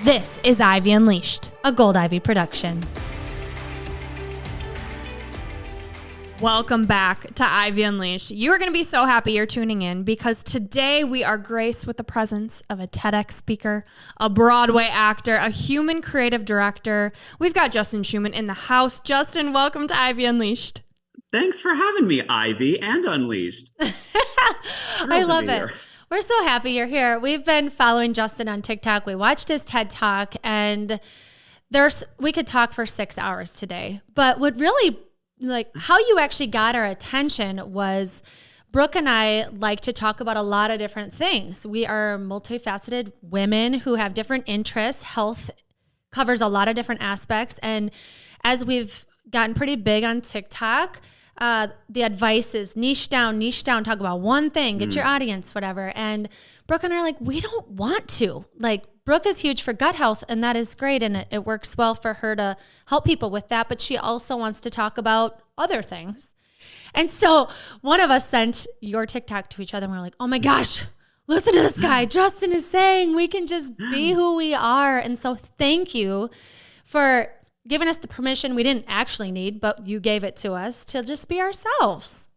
This is Ivy Unleashed, a Gold Ivy production. Welcome back to Ivy Unleashed. You are going to be so happy you're tuning in because today we are graced with the presence of a TEDx speaker, a Broadway actor, a human creative director. We've got Justin Schuman in the house. Justin, welcome to Ivy Unleashed. Thanks for having me, Ivy and Unleashed. I love it. We're so happy you're here. We've been following Justin on TikTok. We watched his TED Talk, and we could talk for 6 hours today. But what really, how you actually got our attention was Brooke and I like to talk about a lot of different things. We are multifaceted women who have different interests. Health covers a lot of different aspects. And as we've gotten pretty big on TikTok, the advice is niche down, talk about one thing, get your audience, whatever. And Brooke and I are like, we don't want to. Brooke is huge for gut health, and that is great. And it works well for her to help people with that. But she also wants to talk about other things. And so one of us sent your TikTok to each other, and we're like, oh my gosh, listen to this guy. Justin is saying we can just be who we are. And so thank you for giving us the permission we didn't actually need, but you gave it to us to just be ourselves.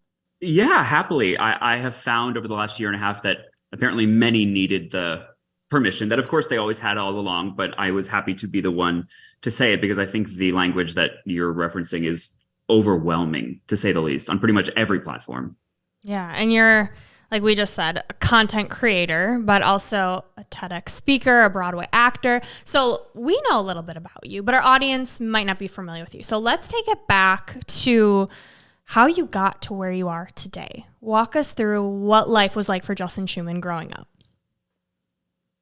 Yeah, happily. I have found over the last year and a half that apparently many needed the permission that, of course, they always had all along, but I was happy to be the one to say it because I think the language that you're referencing is overwhelming, to say the least, on pretty much every platform. Yeah, and you're, like we just said, a content creator, but also a TEDx speaker, a Broadway actor. So we know a little bit about you, but our audience might not be familiar with you. So let's take it back to how you got to where you are today. Walk us through what life was like for Justin Schuman growing up.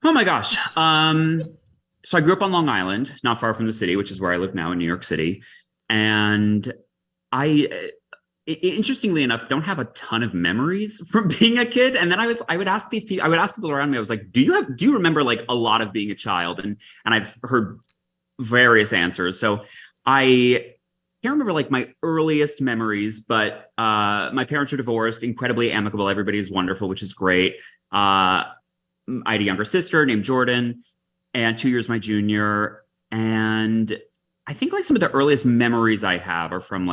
Oh my gosh. So I grew up on Long Island, not far from the city, which is where I live now in New York City. And interestingly enough, don't have a ton of memories from being a kid. And then I would ask people around me, I was like, do you remember a lot of being a child? And I've heard various answers. So I can't remember my earliest memories, but my parents are divorced, incredibly amicable. Everybody's wonderful, which is great. I had a younger sister named Jordan, and 2 years my junior. And I think some of the earliest memories I have are from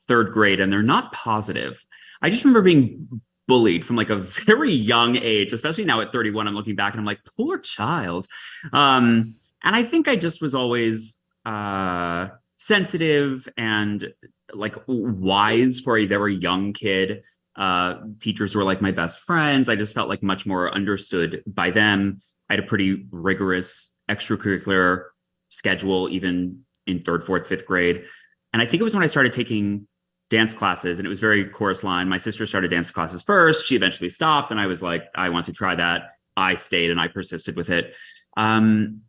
third grade, and they're not positive. I just remember being bullied from a very young age, especially now at 31. I'm looking back and I'm like, poor child. And I think I just was always sensitive and wise for a very young kid. Teachers were my best friends. I just felt much more understood by them. I had a pretty rigorous extracurricular schedule, even in third, fourth, fifth grade. And I think it was when I started taking dance classes, and it was very chorus line. My sister started dance classes first. She eventually stopped, and I was like, I want to try that. I stayed and I persisted with it. And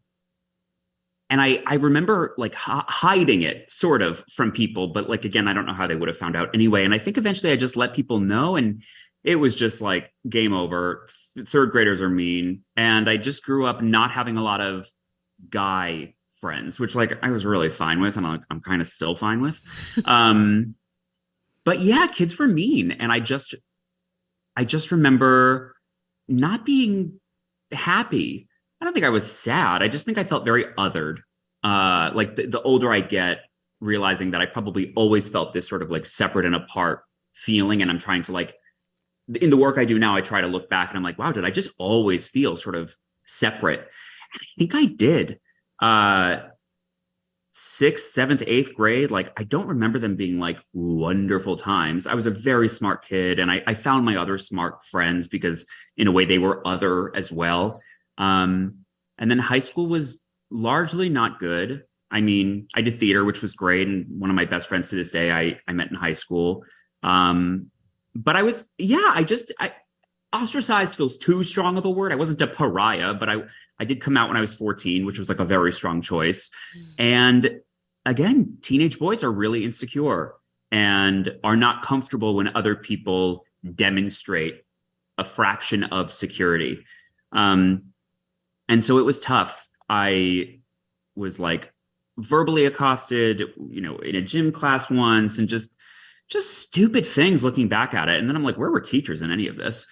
I remember hiding it sort of from people, but again, I don't know how they would have found out anyway. And I think eventually I just let people know, and it was just game over. Third graders are mean. And I just grew up not having a lot of guy friends, which I was really fine with, and I'm kind of still fine with. But yeah, kids were mean. And I just remember not being happy. I don't think I was sad. I just think I felt very othered. The older I get, realizing that I probably always felt this sort of separate and apart feeling. And I'm trying to in the work I do now, I try to look back and I'm like, wow, did I just always feel sort of separate? And I think I did. Sixth, seventh, eighth grade, I don't remember them being wonderful times. I was a very smart kid, and I found my other smart friends because in a way they were other as well. And then high school was largely not good. I mean, I did theater, which was great, and one of my best friends to this day I met in high school. But ostracized feels too strong of a word. I wasn't a pariah, but I did come out when I was 14, which was a very strong choice. And again, teenage boys are really insecure and are not comfortable when other people demonstrate a fraction of security. And so it was tough. I was verbally accosted, in a gym class once, and just stupid things looking back at it. And then I'm like, where were teachers in any of this?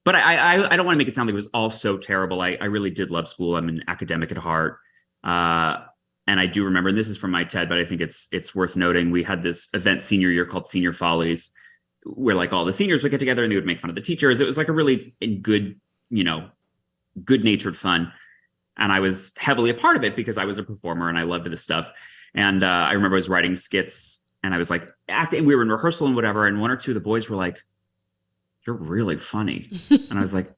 but I don't want to make it sound like it was all so terrible. I really did love school. I'm an academic at heart. And I do remember, and this is from my TED, but I think it's worth noting. We had this event senior year called Senior Follies, where like all the seniors would get together and they would make fun of the teachers. It was like a really good, good natured fun. And I was heavily a part of it because I was a performer and I loved this stuff. And I remember I was writing skits and I was like acting. We were in rehearsal and whatever. And one or two of the boys were like, "You're really funny." And I was like,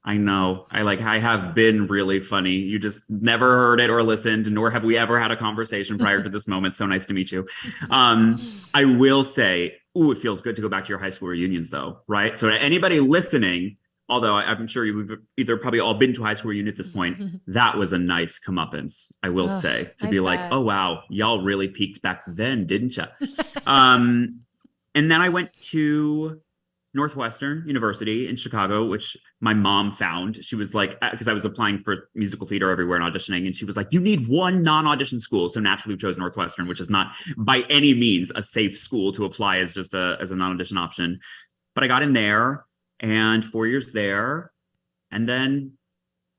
I know. I have been really funny. You just never heard it or listened, nor have we ever had a conversation prior to this moment. So nice to meet you. I will say, it feels good to go back to your high school reunions though, right? So to anybody listening, although I'm sure you've either probably all been to a high school reunion at this point, that was a nice comeuppance, I will say, to be like, oh, wow, y'all really peaked back then, didn't you? And then I went to Northwestern University in Chicago, which my mom found. She was like, because I was applying for musical theater everywhere and auditioning, and she was like, you need one non-audition school. So naturally we chose Northwestern, which is not by any means a safe school to apply as just as a non-audition option. But I got in there and 4 years there. And then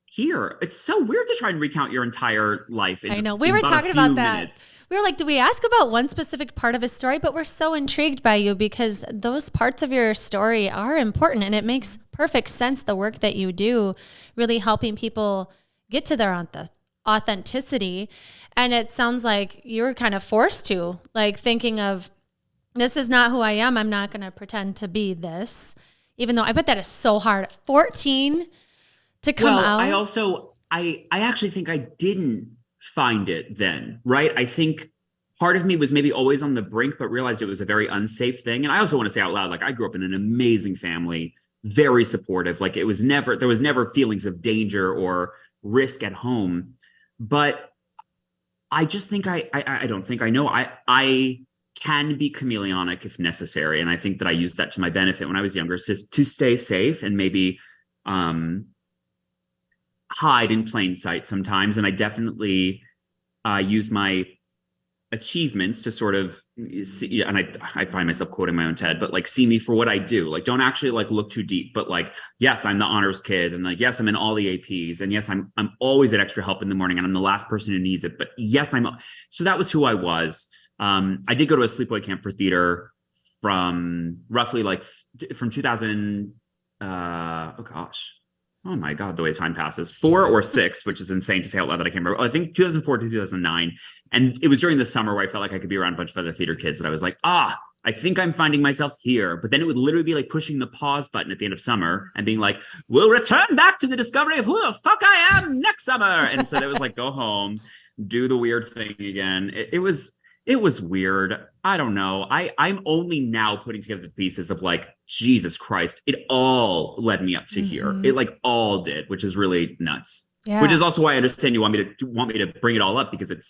here, it's so weird to try and recount your entire life. I know. We were talking about that. Minutes. We were like, do we ask about one specific part of his story? But we're so intrigued by you because those parts of your story are important, and it makes perfect sense, the work that you do, really helping people get to their authenticity. And it sounds like you were kind of forced to, like, thinking of, this is not who I am. I'm not going to pretend to be this. Even though I bet that is so hard at 14 to come out. I actually think I didn't find it then, right? I think part of me was maybe always on the brink, but realized it was a very unsafe thing. And I also want to say out loud, like, I grew up in an amazing family, very supportive. Like, there was never feelings of danger or risk at home. But I just think I can be chameleonic if necessary. And I think that I used that to my benefit when I was younger, to stay safe and maybe hide in plain sight sometimes. And I definitely used my achievements to sort of see, and I find myself quoting my own TED, but like, see me for what I do. Like, don't actually like look too deep, but like, yes, I'm the honors kid. And like, yes, I'm in all the APs. And yes, I'm always at extra help in the morning and I'm the last person who needs it. But yes, so that was who I was. I did go to a sleepaway camp for theater from roughly from 2000. Oh my God, the way time passes. 4 or 6, which is insane to say out loud that I can't remember. I think 2004 to 2009. And it was during the summer where I felt like I could be around a bunch of other theater kids that I was like, I think I'm finding myself here. But then it would literally be like pushing the pause button at the end of summer and being like, we'll return back to the discovery of who the fuck I am next summer. And so it was like, go home, do the weird thing again. It was weird. I don't know. I'm only now putting together the pieces of like, Jesus Christ, it all led me up to here. It like all did, which is really nuts. Yeah. Which is also why I understand you want me to bring it all up, because it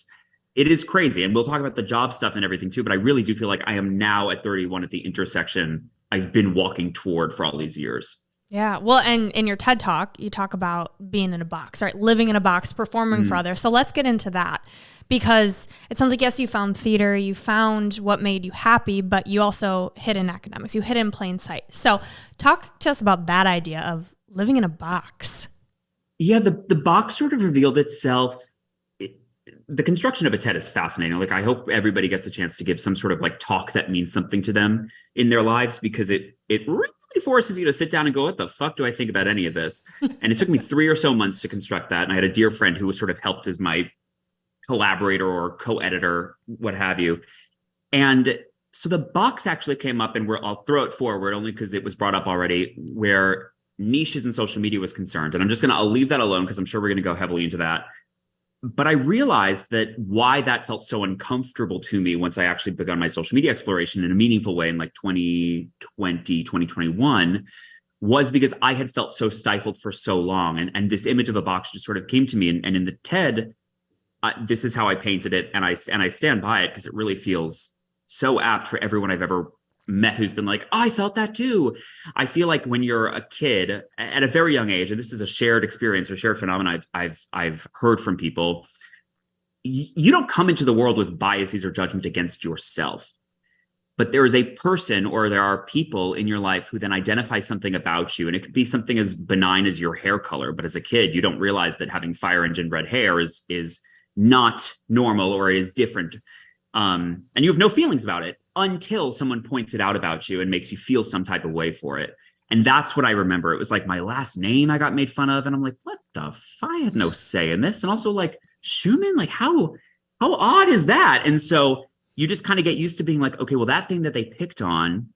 is crazy. And we'll talk about the job stuff and everything too. But I really do feel like I am now at 31 at the intersection I've been walking toward for all these years. Yeah. Well, and in your TED Talk, you talk about being in a box, right? Living in a box, performing for others. So let's get into that, because it sounds like, yes, you found theater, you found what made you happy, but you also hid in academics, you hid in plain sight. So talk to us about that idea of living in a box. Yeah. The box sort of revealed itself. The construction of a TED is fascinating. Like, I hope everybody gets a chance to give some sort of like talk that means something to them in their lives, because it really forces you to sit down and go, what the fuck do I think about any of this? And it took me 3 or so months to construct that. And I had a dear friend who was sort of helped as my collaborator or co-editor, what have you. And so the box actually came up, and I'll throw it forward only because it was brought up already, where niches in social media was concerned. And I'll leave that alone because I'm sure we're going to go heavily into that. But I realized that why that felt so uncomfortable to me once I actually begun my social media exploration in a meaningful way in like 2020, 2021, was because I had felt so stifled for so long. And this image of a box just sort of came to me. And in the TED, this is how I painted it. And I stand by it because it really feels so apt for everyone I've ever met who's been like, I felt that too. I feel like when you're a kid at a very young age, and this is a shared experience or shared phenomenon I've heard from people, you don't come into the world with biases or judgment against yourself. but there is a person or there are people in your life who then identify something about you. And it could be something as benign as your hair color. But as a kid, you don't realize that having fire engine red hair is not normal or is different. And you have no feelings about it until someone points it out about you and makes you feel some type of way for it. And that's what I remember. It was like my last name I got made fun of. And I'm like, what the I had no say in this. And also like, Schuman, like how odd is that? And so you just kind of get used to being like, okay, well, that thing that they picked on,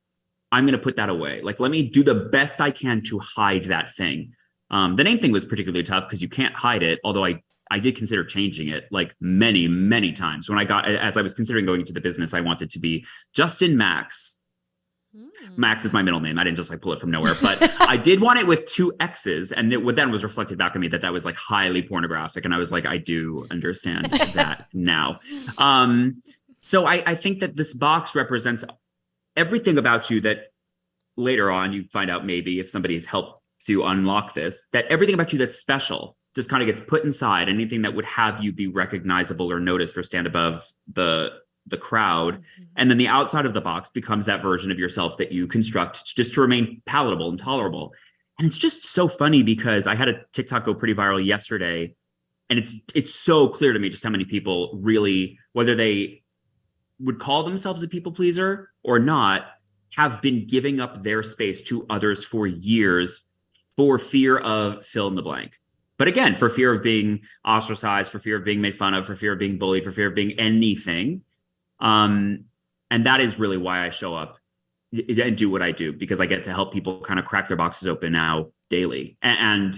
I'm going to put that away. Like, let me do the best I can to hide that thing. The name thing was particularly tough because you can't hide it. Although I did consider changing it like many, many times. As I was considering going into the business, I wanted to be Justin Max. Max is my middle name. I didn't just like pull it from nowhere, but I did want it with 2 X's. And what then was reflected back on me that was like highly pornographic. And I was like, I do understand that now. So I think that this box represents everything about you that later on you find out, maybe if somebody's helped you unlock this, that everything about you that's special just kind of gets put inside. Anything that would have you be recognizable or noticed or stand above the crowd. And then the outside of the box becomes that version of yourself that you construct just to remain palatable and tolerable. And it's just so funny because I had a TikTok go pretty viral yesterday. And it's so clear to me just how many people really, whether they would call themselves a people pleaser or not, have been giving up their space to others for years for fear of fill in the blank. But again, for fear of being ostracized, for fear of being made fun of, for fear of being bullied, for fear of being anything. And that is really why I show up and do what I do, because I get to help people kind of crack their boxes open now daily and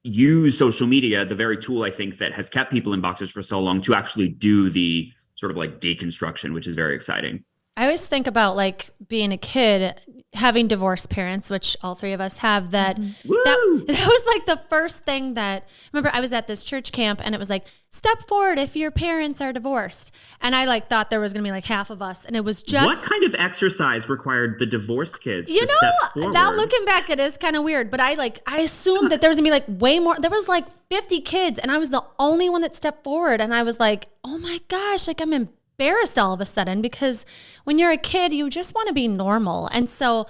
use social media, the very tool I think that has kept people in boxes for so long, to actually do the sort of like deconstruction, which is very exciting. I always think about like being a kid, having divorced parents, which all 3 of us have, that was like the first thing that, remember I was at this church camp and it was like, step forward if your parents are divorced. And I like thought there was going to be like half of us. And it was just. What kind of exercise required the divorced kids to step forward? Now looking back, it is kind of weird, but I assumed that there was going to be like way more. There was like 50 kids and I was the only one that stepped forward. And I was like, oh my gosh, like I'm embarrassed all of a sudden, because when you're a kid, you just want to be normal. And so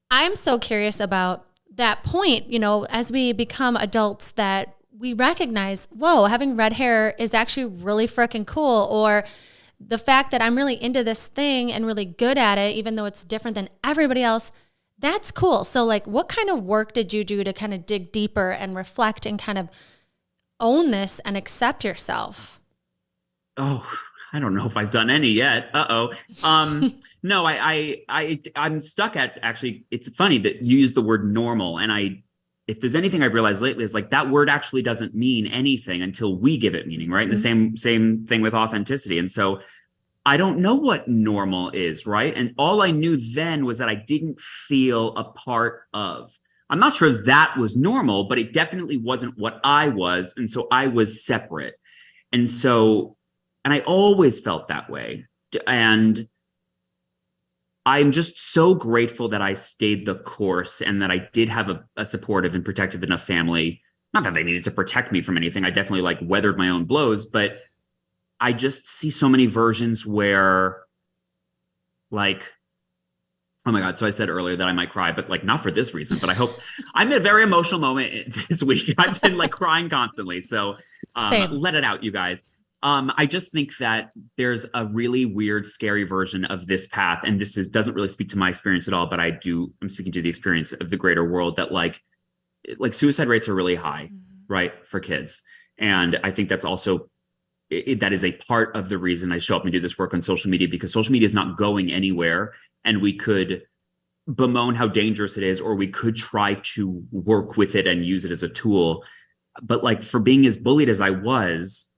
I'm so curious about that point, as we become adults, that we recognize, whoa, having red hair is actually really freaking cool. Or the fact that I'm really into this thing and really good at it, even though it's different than everybody else, that's cool. So like, what kind of work did you do to kind of dig deeper and reflect and kind of own this and accept yourself? Oh, I don't know if I've done any yet. No, I'm stuck at, actually, it's funny that you use the word normal. And if there's anything I've realized lately is like that word actually doesn't mean anything until we give it meaning, right? And the same thing with authenticity. And so I don't know what normal is, right? And all I knew then was that I didn't feel a part of. I'm not sure that was normal, but it definitely wasn't what I was. And so I was separate. And I always felt that way. And I'm just so grateful that I stayed the course and that I did have a supportive and protective enough family. Not that they needed to protect me from anything. I definitely like weathered my own blows, but I just see so many versions where like, oh my God. So I said earlier that I might cry, but like not for this reason, but I hope I'm in a very emotional moment this week. I've been like crying constantly. So let it out, you guys. I just think that there's a really weird, scary version of this path. And this doesn't really speak to my experience at all, but I'm speaking to the experience of the greater world, that like suicide rates are really high, right, for kids. And I think that's also, that is a part of the reason I show up and do this work on social media, because social media is not going anywhere. And we could bemoan how dangerous it is, or we could try to work with it and use it as a tool. But like, for being as bullied as I was,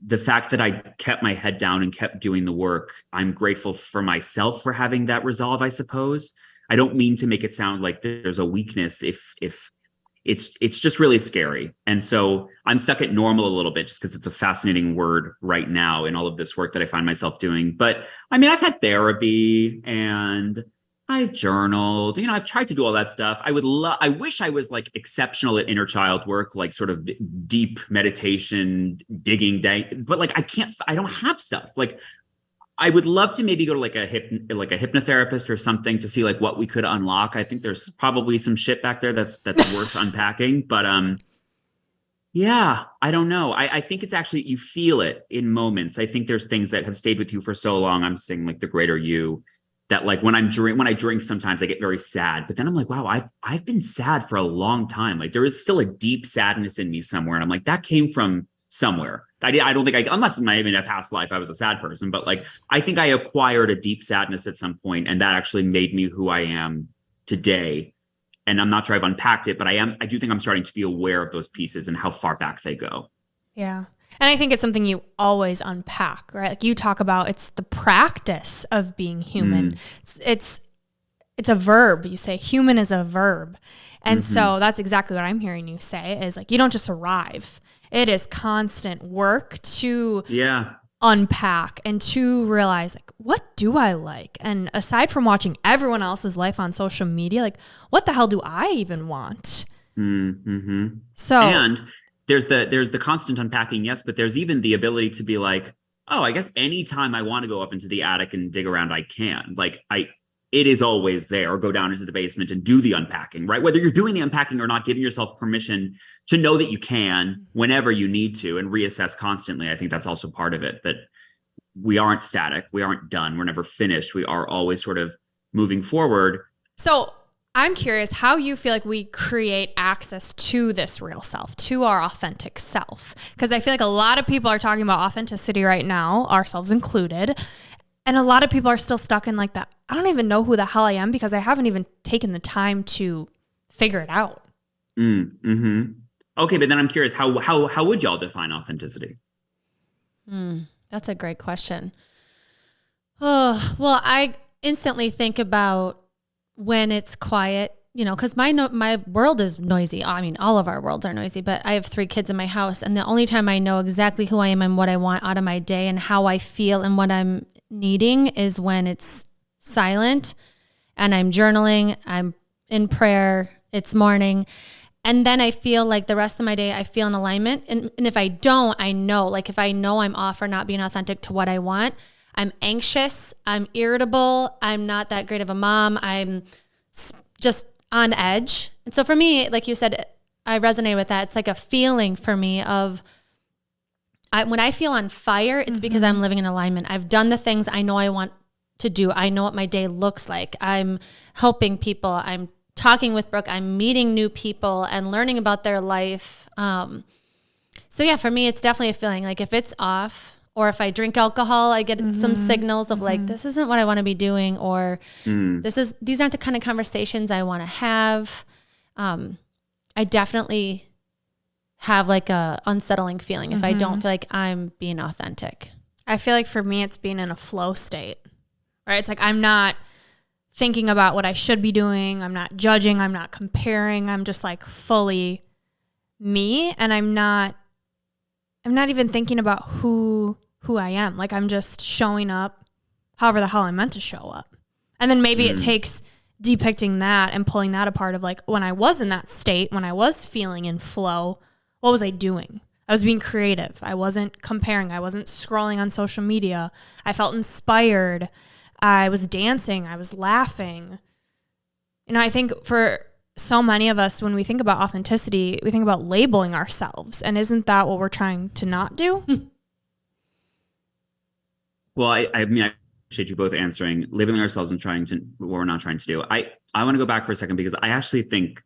the fact that I kept my head down and kept doing the work, I'm grateful for myself for having that resolve, I suppose. I don't mean to make it sound like there's a weakness if it's just really scary. And so I'm stuck at normal a little bit just because it's a fascinating word right now in all of this work that I find myself doing. But I mean, I've had therapy and I've journaled, I've tried to do all that stuff. I wish I was like exceptional at inner child work, like sort of deep meditation, digging, but like I don't have stuff. Like I would love to maybe go to like a hypnotherapist or something to see like what we could unlock. I think there's probably some shit back there that's worth unpacking. But yeah, I don't know. I think it's actually, you feel it in moments. I think there's things that have stayed with you for so long. I'm saying like the greater you, that like when I drink, sometimes I get very sad, but then I'm like, wow, I've been sad for a long time. Like there is still a deep sadness in me somewhere. And I'm like, that came from somewhere. I don't think unless maybe in a past life I was a sad person, but like I think I acquired a deep sadness at some point, and that actually made me who I am today. And I'm not sure I've unpacked it, but I do think I'm starting to be aware of those pieces and how far back they go. Yeah. And I think it's something you always unpack, right? Like you talk about, it's the practice of being human. It's a verb. You say human is a verb. And so that's exactly what I'm hearing you say is like, you don't just arrive. It is constant work to unpack and to realize like, what do I like? And aside from watching everyone else's life on social media, like what the hell do I even want? So, and there's the constant unpacking, yes, but there's even the ability to be like, oh, I guess anytime I want to go up into the attic and dig around, I can. Like it is always there, or go down into the basement and do the unpacking, right? Whether you're doing the unpacking or not, giving yourself permission to know that you can whenever you need to and reassess constantly. I think that's also part of it, that we aren't static. We aren't done. We're never finished. We are always sort of moving forward. So I'm curious how you feel like we create access to this real self, to our authentic self. Because I feel like a lot of people are talking about authenticity right now, ourselves included. And a lot of people are still stuck in like that. I don't even know who the hell I am because I haven't even taken the time to figure it out. Okay, but then I'm curious, how would y'all define authenticity? That's a great question. Oh, well, I instantly think about when it's quiet, you know, because my world is noisy. I mean, all of our worlds are noisy, but I have 3 kids in my house. And the only time I know exactly who I am and what I want out of my day and how I feel and what I'm needing is when it's silent and I'm journaling, I'm in prayer, it's morning. And then I feel like the rest of my day, I feel in alignment. And if I don't, I know, like if I know I'm off or not being authentic to what I want, I'm anxious, I'm irritable, I'm not that great of a mom, I'm just on edge. And so for me, like you said, I resonate with that. It's like a feeling for me of, when I feel on fire, it's because I'm living in alignment. I've done the things I know I want to do. I know what my day looks like. I'm helping people. I'm talking with Brooke. I'm meeting new people and learning about their life. So yeah, for me, it's definitely a feeling like if it's off, or if I drink alcohol, I get some signals of like, this isn't what I want to be doing, or these aren't the kind of conversations I want to have. I definitely have like a unsettling feeling if I don't feel like I'm being authentic. I feel like for me, it's being in a flow state, right? It's like, I'm not thinking about what I should be doing. I'm not judging. I'm not comparing. I'm just like fully me. And I'm not even thinking about who I am. Like I'm just showing up however the hell I'm meant to show up. And then maybe it takes depicting that and pulling that apart of like, when I was in that state, when I was feeling in flow, what was I doing? I was being creative. I wasn't comparing. I wasn't scrolling on social media. I felt inspired. I was dancing. I was laughing. You know, I think for so many of us, when we think about authenticity, we think about labeling ourselves. And isn't that what we're trying to not do? Well, I mean, I appreciate you both answering, labeling ourselves and trying to, what we're not trying to do. I want to go back for a second because I actually think,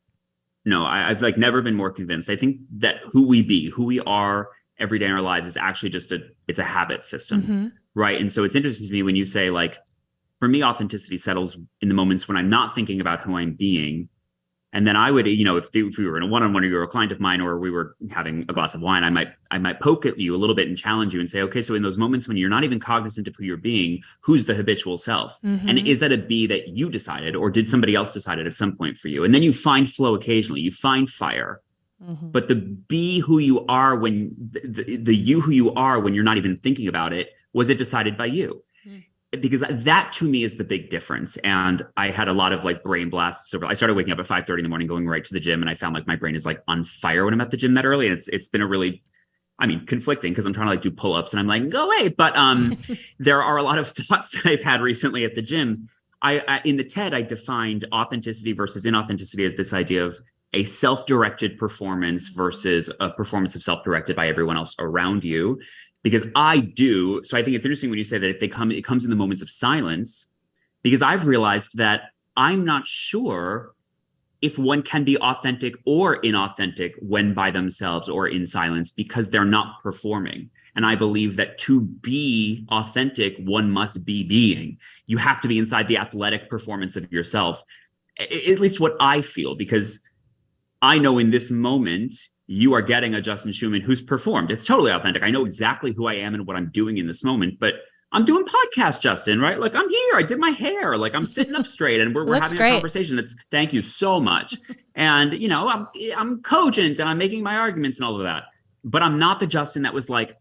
no, I've like never been more convinced. I think that who we are every day in our lives is actually just it's a habit system, right? And so it's interesting to me when you say like, for me, authenticity settles in the moments when I'm not thinking about who I'm being. And then I would, you know, if we were in a one-on-one or you were a client of mine or we were having a glass of wine, I might poke at you a little bit and challenge you and say, okay, so in those moments when you're not even cognizant of who you're being, who's the habitual self? And is that a be that you decided, or did somebody else decide it at some point for you? And then you find flow occasionally, you find fire. But the be who you are when the you who you are when you're not even thinking about it, was it decided by you? Because that to me is the big difference. And I had a lot of like brain blasts over. I started waking up at 5:30 in the morning, going right to the gym. And I found like my brain is like on fire when I'm at the gym that early. And it's been a really I mean, conflicting because I'm trying to like do pull-ups and I'm like, go away. But there are a lot of thoughts that I've had recently at the gym. I in the TED, I defined authenticity versus inauthenticity as this idea of a self-directed performance versus a performance of self-directed by everyone else around you. Because I do. So I think it's interesting when you say that it comes in the moments of silence, because I've realized that I'm not sure if one can be authentic or inauthentic when by themselves or in silence because they're not performing. And I believe that to be authentic, one must be being. You have to be inside the athletic performance of yourself, at least what I feel, because I know in this moment, you are getting a Justin Schuman who's performed. It's totally authentic. I know exactly who I am and what I'm doing in this moment, but I'm doing podcast, Justin, right? Like I'm here. I did my hair. Like I'm sitting up straight and we're having a conversation. That's thank you so much. And you know, I'm cogent and I'm making my arguments and all of that. But I'm not the Justin that was like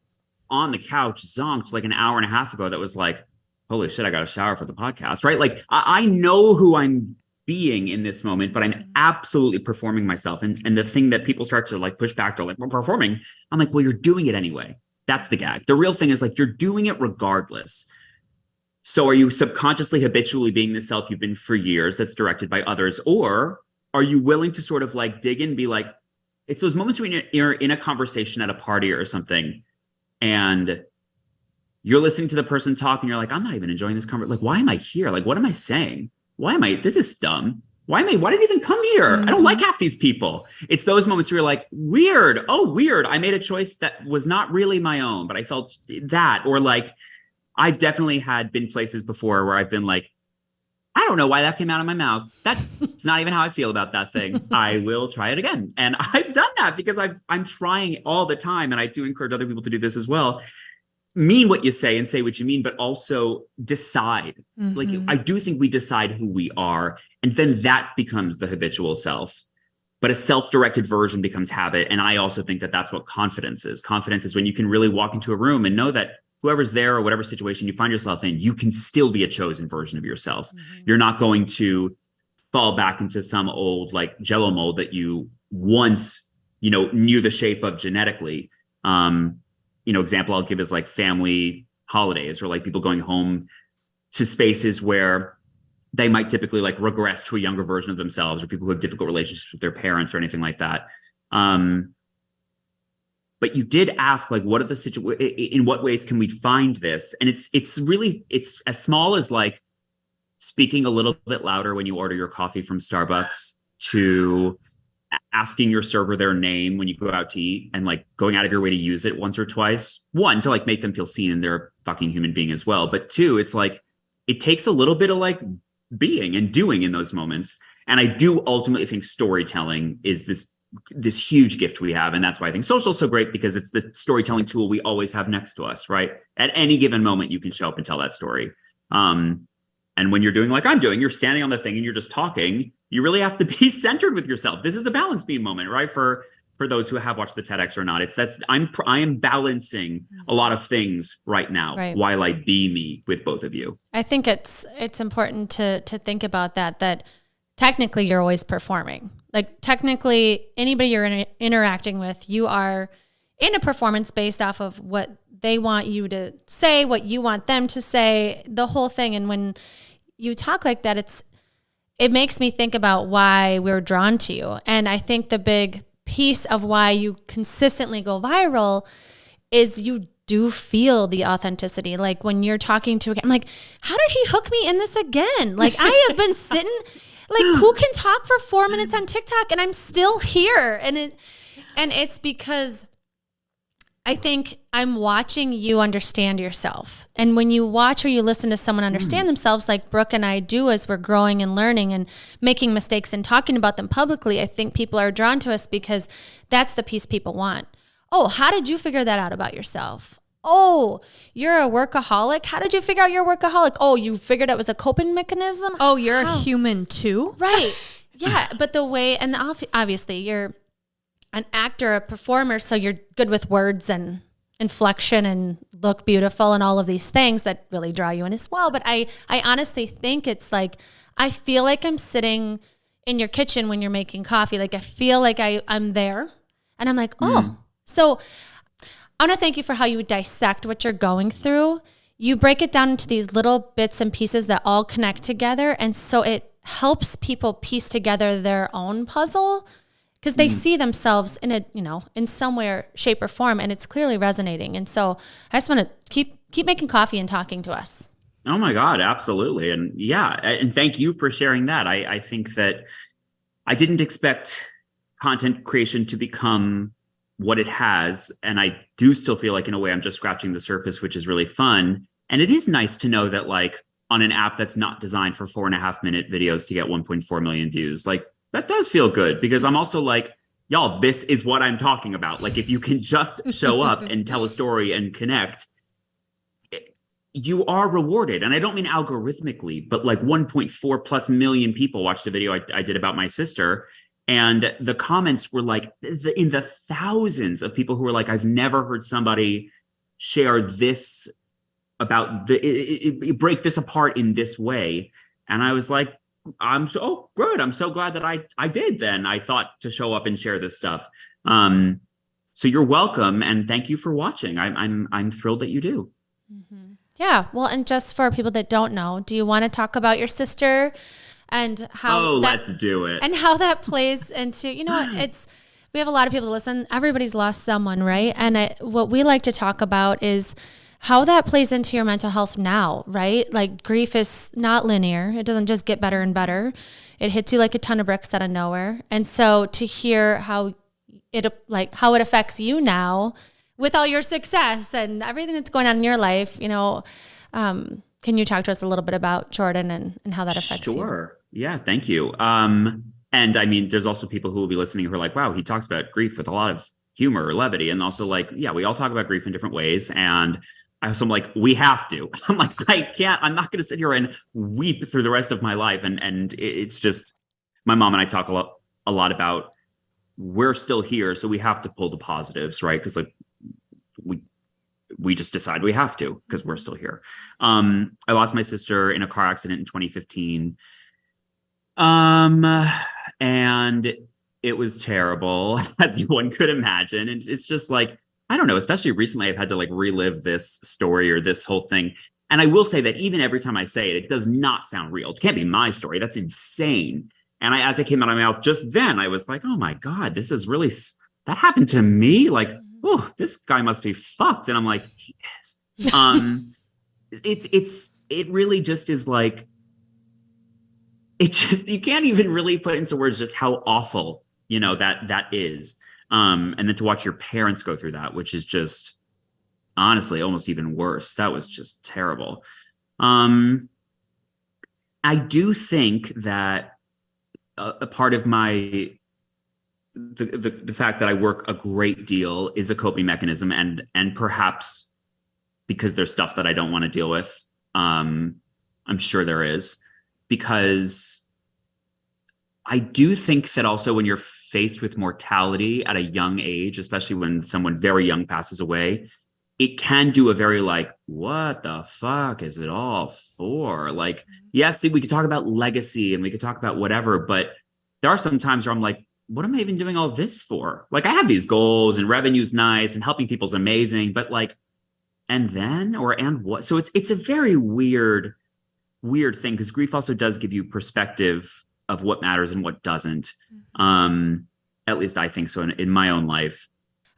on the couch zonked like an hour and a half ago that was like, holy shit, I got a shower for the podcast, right? Like I know who I'm being in this moment, but I'm absolutely performing myself. And the thing that people start to like push back to, like, we're performing. I'm like, well, you're doing it anyway. That's the gag. The real thing is like, you're doing it regardless. So are you subconsciously, habitually being the self you've been for years that's directed by others? Or are you willing to sort of like dig in and be like, it's those moments when you're in a conversation at a party or something and you're listening to the person talk and you're like, I'm not even enjoying this conversation. Like, why am I here? Like, what am I saying? This is dumb. Why did I even come here? I don't like half these people. It's those moments where you're like, weird. Oh, weird. I made a choice that was not really my own, but I felt that. Or like, I've definitely been places before where I've been like, I don't know why that came out of my mouth. That's not even how I feel about that thing. I will try it again. And I've done that because I'm trying all the time. And I do encourage other people to do this as well. Mean what you say and say what you mean, but also decide. Like, I do think we decide who we are, and then that becomes the habitual self. But a self-directed version becomes habit. And I also think that that's what confidence is. Confidence is when you can really walk into a room and know that whoever's there or whatever situation you find yourself in, you can still be a chosen version of yourself. You're not going to fall back into some old like Jello mold that you once, knew the shape of genetically. Example I'll give is like family holidays or like people going home to spaces where they might typically like regress to a younger version of themselves, or people who have difficult relationships with their parents or anything like that. But you did ask, like, what are the in what ways can we find this? And it's as small as like speaking a little bit louder when you order your coffee from Starbucks, to asking your server their name when you go out to eat and like going out of your way to use it once or twice. One, to like make them feel seen and they're a fucking human being as well. But two, it's like, it takes a little bit of like being and doing in those moments. And I do ultimately think storytelling is this huge gift we have. And that's why I think social is so great, because it's the storytelling tool we always have next to us, right? At any given moment, you can show up and tell that story. And when you're doing like I'm doing, you're standing on the thing and you're just talking, you really have to be centered with yourself. This is a balance beam moment, right? For those who have watched the TEDx or not, I am balancing a lot of things right now, while I be me with both of you. I think it's important to think about that technically you're always performing. Like technically anybody you're interacting with, you are in a performance based off of what they want you to say, what you want them to say, the whole thing. And when you talk like that, it makes me think about why we're drawn to you. And I think the big piece of why you consistently go viral is you do feel the authenticity. Like when you're talking to, I'm like, how did he hook me in this again? Like I have been sitting, like who can talk for 4 minutes on TikTok and I'm still here? And it's because I think I'm watching you understand yourself. And when you watch or you listen to someone understand themselves, like Brooke and I do as we're growing and learning and making mistakes and talking about them publicly, I think people are drawn to us because that's the piece people want. Oh, how did you figure that out about yourself? Oh, you're a workaholic. How did you figure out you're a workaholic? Oh, you figured it was a coping mechanism? Oh, you're a human too? Right. Yeah. But the way, and obviously you're an actor, a performer, so you're good with words and inflection and look beautiful and all of these things that really draw you in as well. But I honestly think it's like, I feel like I'm sitting in your kitchen when you're making coffee. Like I feel like I'm there and I'm like, oh, so I want to thank you for how you dissect what you're going through. You break it down into these little bits and pieces that all connect together. And so it helps people piece together their own puzzle because they see themselves in a, in some way, shape or form, and it's clearly resonating. And so I just want to keep making coffee and talking to us. Oh my God, absolutely. And yeah, and thank you for sharing that. I think that I didn't expect content creation to become what it has. And I do still feel like in a way I'm just scratching the surface, which is really fun. And it is nice to know that like on an app that's not designed for 4.5-minute videos to get 1.4 million views, like that does feel good because I'm also like, y'all, this is what I'm talking about. Like if you can just show up and tell a story and connect, you are rewarded. And I don't mean algorithmically, but like 1.4 plus million people watched a video I did about my sister. And the comments were like in the thousands of people who were like, I've never heard somebody share this about break this apart in this way. And I was like, I'm so good. I'm so glad that I did then. I thought to show up and share this stuff. So you're welcome. And thank you for watching. I'm thrilled that you do. Mm-hmm. Yeah. Well, and just for people that don't know, do you want to talk about your sister and how let's do it. And how that plays into, we have a lot of people that listen. Everybody's lost someone, right? And what we like to talk about is how that plays into your mental health now, right? Like grief is not linear. It doesn't just get better and better. It hits you like a ton of bricks out of nowhere. And so to hear how it affects you now with all your success and everything that's going on in your life, can you talk to us a little bit about Jordan and how that affects you? Sure. Yeah, thank you. And I mean, there's also people who will be listening who are like, wow, he talks about grief with a lot of humor or levity. And also like, yeah, we all talk about grief in different ways. And I'm like, we have to. I'm like, I'm not going to sit here and weep through the rest of my life. And it's just, my mom and I talk a lot about we're still here. So we have to pull the positives, right? Because like we just decide we have to because we're still here. I lost my sister in a car accident in 2015. And it was terrible, as one could imagine. And it's just like, I don't know, especially recently, I've had to like relive this story or this whole thing. And I will say that even every time I say it, it does not sound real. It can't be my story. That's insane. And as it came out of my mouth just then, I was like, oh my God, this is really, that happened to me? Like, oh, this guy must be fucked. And I'm like, yes. It really just is like, you can't even really put into words just how awful, that is. And then to watch your parents go through that, which is just honestly almost even worse. That was just terrible. I do think that a part of the fact that I work a great deal is a coping mechanism, and perhaps because there's stuff that I don't want to deal with. I'm sure there is, because I do think that also when you're faced with mortality at a young age, especially when someone very young passes away, it can do a very like, what the fuck is it all for? Like, yes, we could talk about legacy and we could talk about whatever, but there are some times where I'm like, what am I even doing all this for? Like, I have these goals and revenue's nice and helping people's amazing, but like, and what? So it's a very weird thing, because grief also does give you perspective of what matters and what doesn't. At least I think so in my own life.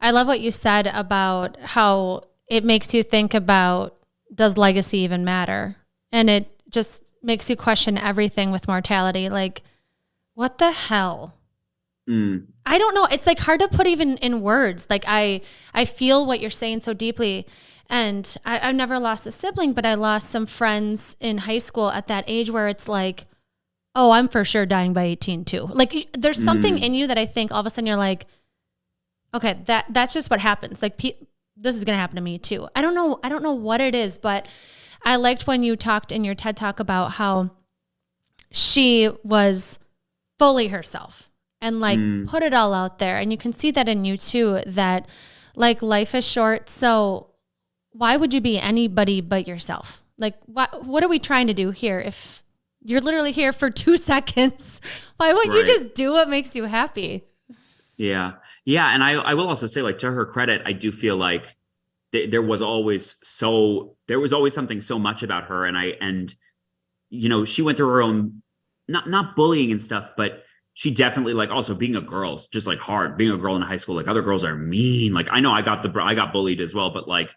I love what you said about how it makes you think about, does legacy even matter? And it just makes you question everything with mortality. Like, what the hell? I don't know. It's like hard to put even in words. Like I feel what you're saying so deeply. And I've never lost a sibling, but I lost some friends in high school at that age where it's like, oh, I'm for sure dying by 18 too. Like there's something in you that I think all of a sudden you're like, okay, that's just what happens. Like this is going to happen to me too. I don't know what it is, but I liked when you talked in your TED Talk about how she was fully herself and like put it all out there. And you can see that in you too, that like life is short. So why would you be anybody but yourself? Like what are we trying to do here? If you're literally here for 2 seconds, why wouldn't you just do what makes you happy? Yeah. Yeah. And I will also say, like, to her credit, I do feel like there was always something so much about her. And she went through her own, not bullying and stuff, but she definitely, like, also being a girl's just like hard. Being a girl in high school, like, other girls are mean. Like, I know I got bullied as well, but like,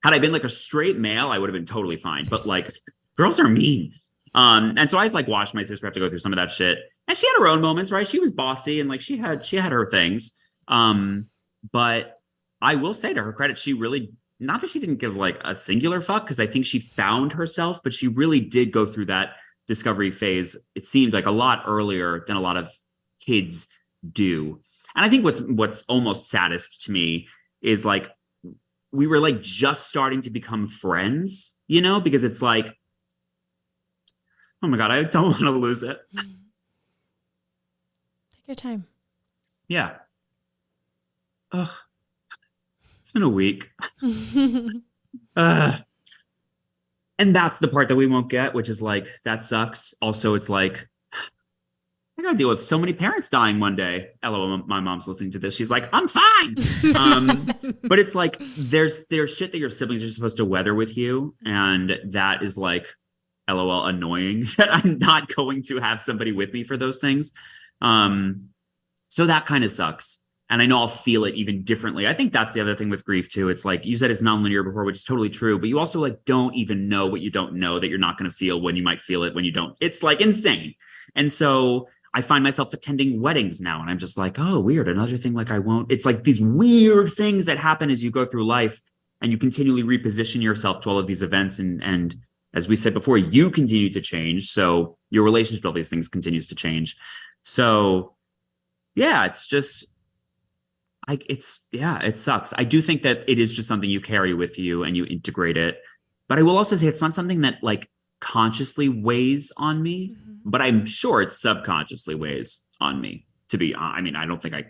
had I been like a straight male, I would have been totally fine. But like, girls are mean. And so I like watched my sister have to go through some of that shit. And she had her own moments, right? She was bossy and like she had her things. But I will say, to her credit, she really, not that she didn't give like a singular fuck, because I think she found herself, but she really did go through that discovery phase. It seemed like a lot earlier than a lot of kids do. And I think what's almost saddest to me is like, we were like just starting to become friends, because it's like, oh my God, I don't want to lose it. Take your time. Yeah. Ugh. It's been a week. And that's the part that we won't get, which is like, that sucks. Also, it's like, I gotta deal with so many parents dying one day. LOL, my mom's listening to this. She's like, I'm fine. But it's like, there's shit that your siblings are supposed to weather with you. And that is like, LOL, annoying that I'm not going to have somebody with me for those things. So that kind of sucks. And I know I'll feel it even differently. I think that's the other thing with grief too. It's like, you said it's nonlinear before, which is totally true, but you also like don't even know what you don't know that you're not going to feel when you might feel it when you don't. It's like insane. And so I find myself attending weddings now, and I'm just like, oh, weird. Another thing, like, I won't. It's like these weird things that happen as you go through life, and you continually reposition yourself to all of these events. And as we said before, you continue to change. So your relationship to all these things continues to change. So yeah, it's just, it sucks. I do think that it is just something you carry with you and you integrate it. But I will also say it's not something that like consciously weighs on me, but I'm sure it subconsciously weighs on me. I don't think I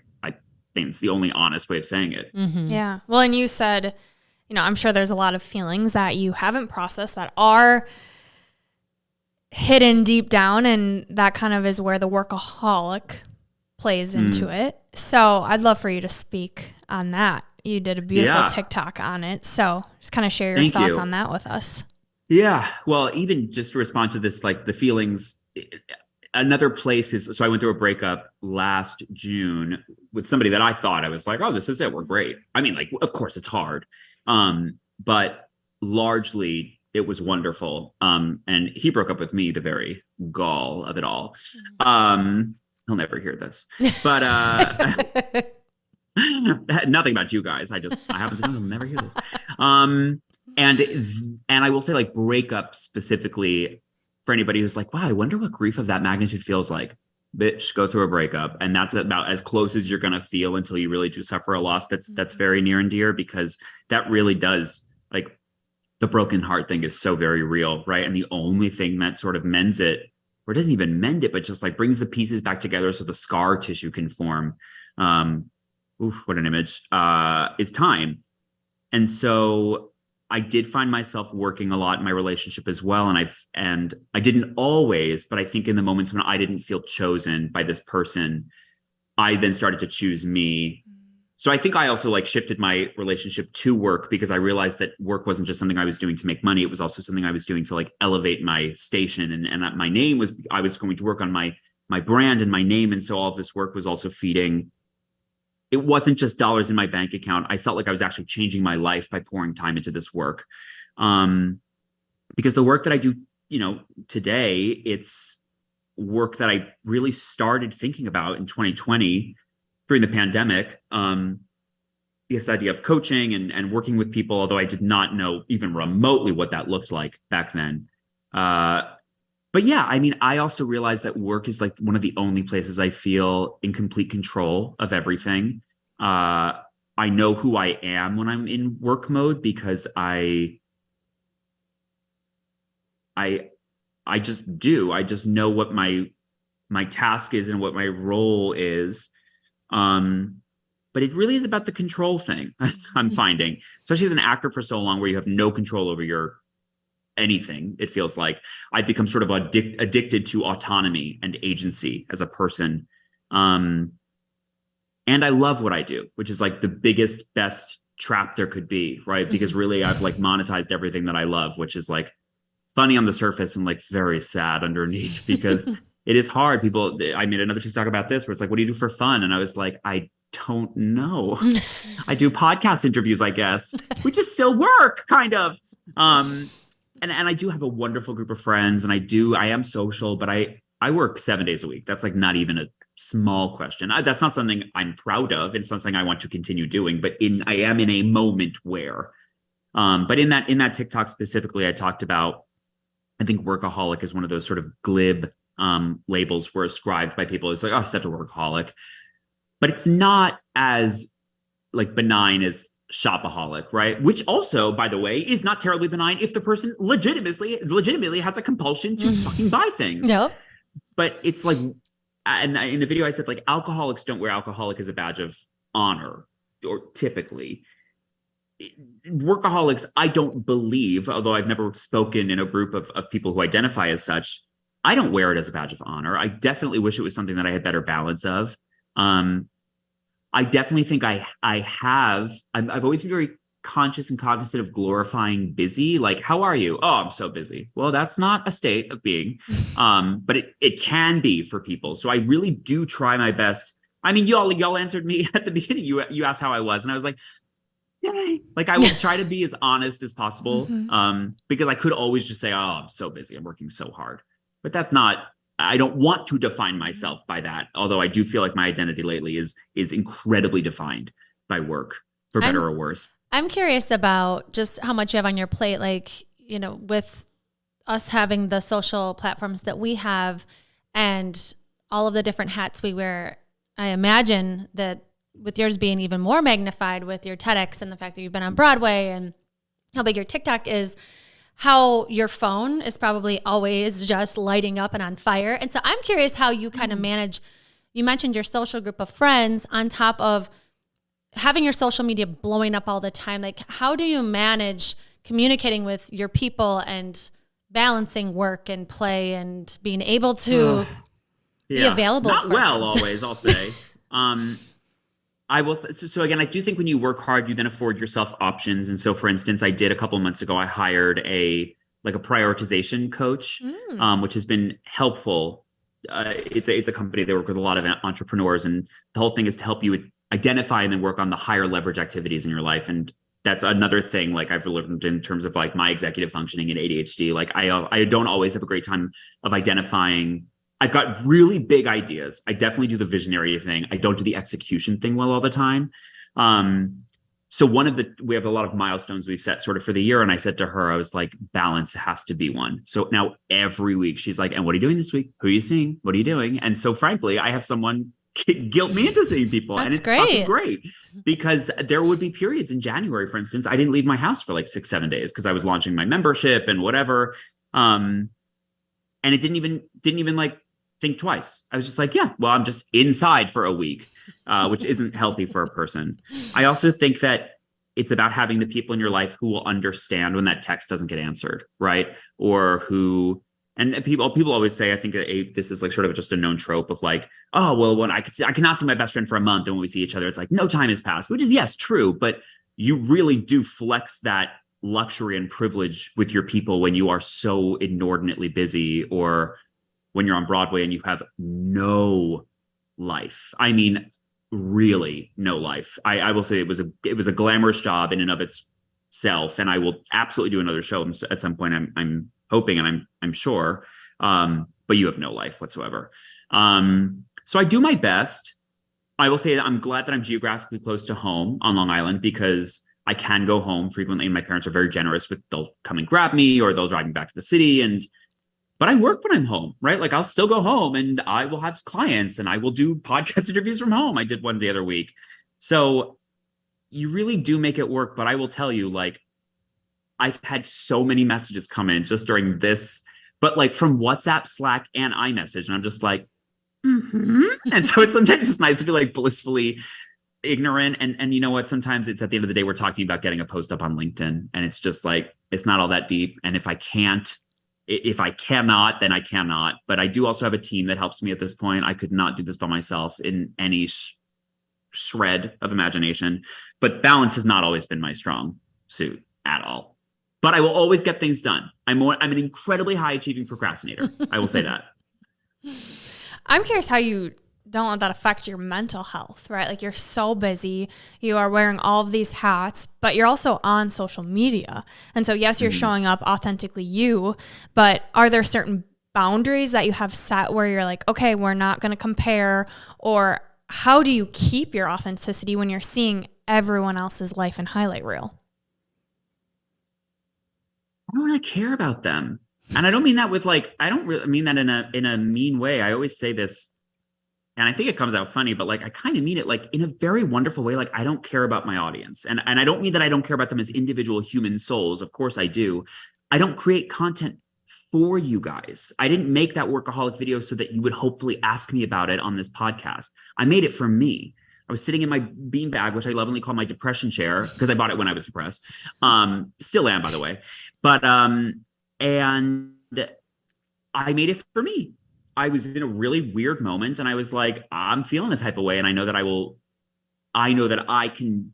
think it's the only honest way of saying it. Mm-hmm. Yeah. Well, and you said, I'm sure there's a lot of feelings that you haven't processed that are hidden deep down, and that kind of is where the workaholic plays into it. So I'd love for you to speak on that. You did a beautiful TikTok on it. So just kind of share your thoughts on that with us. Yeah. Well, even just to respond to this, like the feelings, another place is, so I went through a breakup last June with somebody that I thought, I was like, oh, this is it. We're great. I mean, like, of course it's hard. But largely it was wonderful. And he broke up with me, the very gall of it all. He'll never hear this, but nothing about you guys. I happen to know he'll never hear this. And I will say, like, breakup specifically, for anybody who's like, wow, I wonder what grief of that magnitude feels like. Bitch, go through a breakup. And that's about as close as you're going to feel until you really do suffer a loss that's very near and dear, because that really does, like, the broken heart thing is so very real, right? And the only thing that sort of mends it, or doesn't even mend it, but just like brings the pieces back together so the scar tissue can form. What an image, is time. And so I did find myself working a lot in my relationship as well. And I didn't always, but I think in the moments when I didn't feel chosen by this person, I then started to choose me. So I think I also like shifted my relationship to work, because I realized that work wasn't just something I was doing to make money. It was also something I was doing to like elevate my station. And my name was, I was going to work on my brand and my name. And so all of this work was also feeding. It wasn't just dollars in my bank account. I felt like I was actually changing my life by pouring time into this work. Because the work that I do, today, it's work that I really started thinking about in 2020 during the pandemic. This idea of coaching and working with people, although I did not know even remotely what that looked like back then. But yeah, I mean, I also realized that work is like one of the only places I feel in complete control of everything. I know who I am when I'm in work mode, because I just do. I just know what my task is and what my role is. But it really is about the control thing. I'm finding, especially as an actor for so long, where you have no control over your anything. It feels like I've become sort of addicted to autonomy and agency as a person. And I love what I do, which is like the biggest, best trap there could be, right? Because really I've like monetized everything that I love, which is like funny on the surface and like very sad underneath, because it is hard. People, I made another TikTok about this where it's like, what do you do for fun? And I was like, I don't know. I do podcast interviews, I guess, which is still work, kind of. And I do have a wonderful group of friends, and I am social, but I work 7 days a week. That's like not even a small question. That's not something I'm proud of. It's not something I want to continue doing, but I am in a moment where, but in that TikTok specifically, I talked about, I think workaholic is one of those sort of glib labels were ascribed by people. It's like, oh, such a workaholic, but it's not as like benign as shopaholic, right? Which also, by the way, is not terribly benign if the person legitimately has a compulsion to fucking buy things. No. But it's like, and in the video I said, like, alcoholics don't wear alcoholic as a badge of honor, or typically. Workaholics, I don't believe, although I've never spoken in a group of people who identify as such, I don't wear it as a badge of honor. I definitely wish it was something that I had better balance of. I definitely think I've always been very conscious and cognizant of glorifying busy. Like, how are you? Oh, I'm so busy. Well, that's not a state of being, but it can be for people. So I really do try my best. I mean, y'all answered me at the beginning. You asked how I was, and I was like, yay. Like, I will try to be as honest as possible, because I could always just say, oh, I'm so busy, I'm working so hard. But that's not, I don't want to define myself by that. Although I do feel like my identity lately is incredibly defined by work, for better or worse. I'm curious about just how much you have on your plate. Like, you know, with us having the social platforms that we have and all of the different hats we wear, I imagine that with yours being even more magnified with your TEDx and the fact that you've been on Broadway and how big your TikTok is, how your phone is probably always just lighting up and on fire. And so I'm curious how you kind of manage, you mentioned your social group of friends on top of having your social media blowing up all the time. Like, how do you manage communicating with your people and balancing work and play and being able to be available? Not well, always, I'll say. I will say, so again, I do think when you work hard, you then afford yourself options. And so, for instance, I did a couple of months ago, I hired a prioritization coach, which has been helpful. It's a company that work with a lot of entrepreneurs, and the whole thing is to help you identify and then work on the higher leverage activities in your life. And that's another thing, like, I've learned in terms of like my executive functioning and ADHD. Like, I don't always have a great time of identifying. I've got really big ideas. I definitely do the visionary thing. I don't do the execution thing well all the time. So we have a lot of milestones we've set sort of for the year. And I said to her, I was like, balance has to be one. So now every week she's like, and what are you doing this week? Who are you seeing? What are you doing? And so frankly, I have someone guilt me into seeing people. That's and it's great. Fucking great, because there would be periods in January, for instance, I didn't leave my house for like 6-7 days because I was launching my membership and whatever. And it didn't even like think twice. I was just like, yeah, well, I'm just inside for a week, which isn't healthy for a person. I also think that it's about having the people in your life who will understand when that text doesn't get answered, right? Or and people always say, I think this is like sort of just a known trope of like, oh, well, when I cannot see my best friend for a month, and when we see each other, it's like no time has passed, which is, yes, true, but you really do flex that luxury and privilege with your people when you are so inordinately busy, or when you're on Broadway and you have no life. I mean, really no life. I will say it was a glamorous job in and of itself, and I will absolutely do another show at some point. I'm hoping, and I'm sure. But you have no life whatsoever. So I do my best. I will say that I'm glad that I'm geographically close to home on Long Island, because I can go home frequently, and my parents are very generous they'll come and grab me, or they'll drive me back to the city. But I work when I'm home, right? Like, I'll still go home and I will have clients and I will do podcast interviews from home. I did one the other week. So you really do make it work. But I will tell you, like, I've had so many messages come in just during this, but like from WhatsApp, Slack, and iMessage. And I'm just like, And so it's sometimes just nice to be like blissfully ignorant. And you know what? Sometimes it's at the end of the day, we're talking about getting a post up on LinkedIn, and it's just like, it's not all that deep. And if I cannot, then I cannot. But I do also have a team that helps me at this point. I could not do this by myself in any shred of imagination, but balance has not always been my strong suit at all. But I will always get things done. I'm an incredibly high achieving procrastinator. I will say that. I'm curious how you don't let that affect your mental health, right? Like you're so busy, you are wearing all of these hats, but you're also on social media. And so yes, you're showing up authentically you, but are there certain boundaries that you have set where you're like, okay, we're not going to compare? Or how do you keep your authenticity when you're seeing everyone else's life and highlight reel? I don't really care about them. And I don't mean that with like, I don't really mean that in a mean way. I always say this, and I think it comes out funny, but like I kind of mean it like in a very wonderful way. Like I don't care about my audience. And I don't mean that I don't care about them as individual human souls. Of course I do. I don't create content for you guys. I didn't make that workaholic video so that you would hopefully ask me about it on this podcast. I made it for me. I was sitting in my beanbag, which I lovingly call my depression chair because I bought it when I was depressed. Still am, by the way. But and I made it for me. I was in a really weird moment and I was like, I'm feeling a type of way. And I know that I can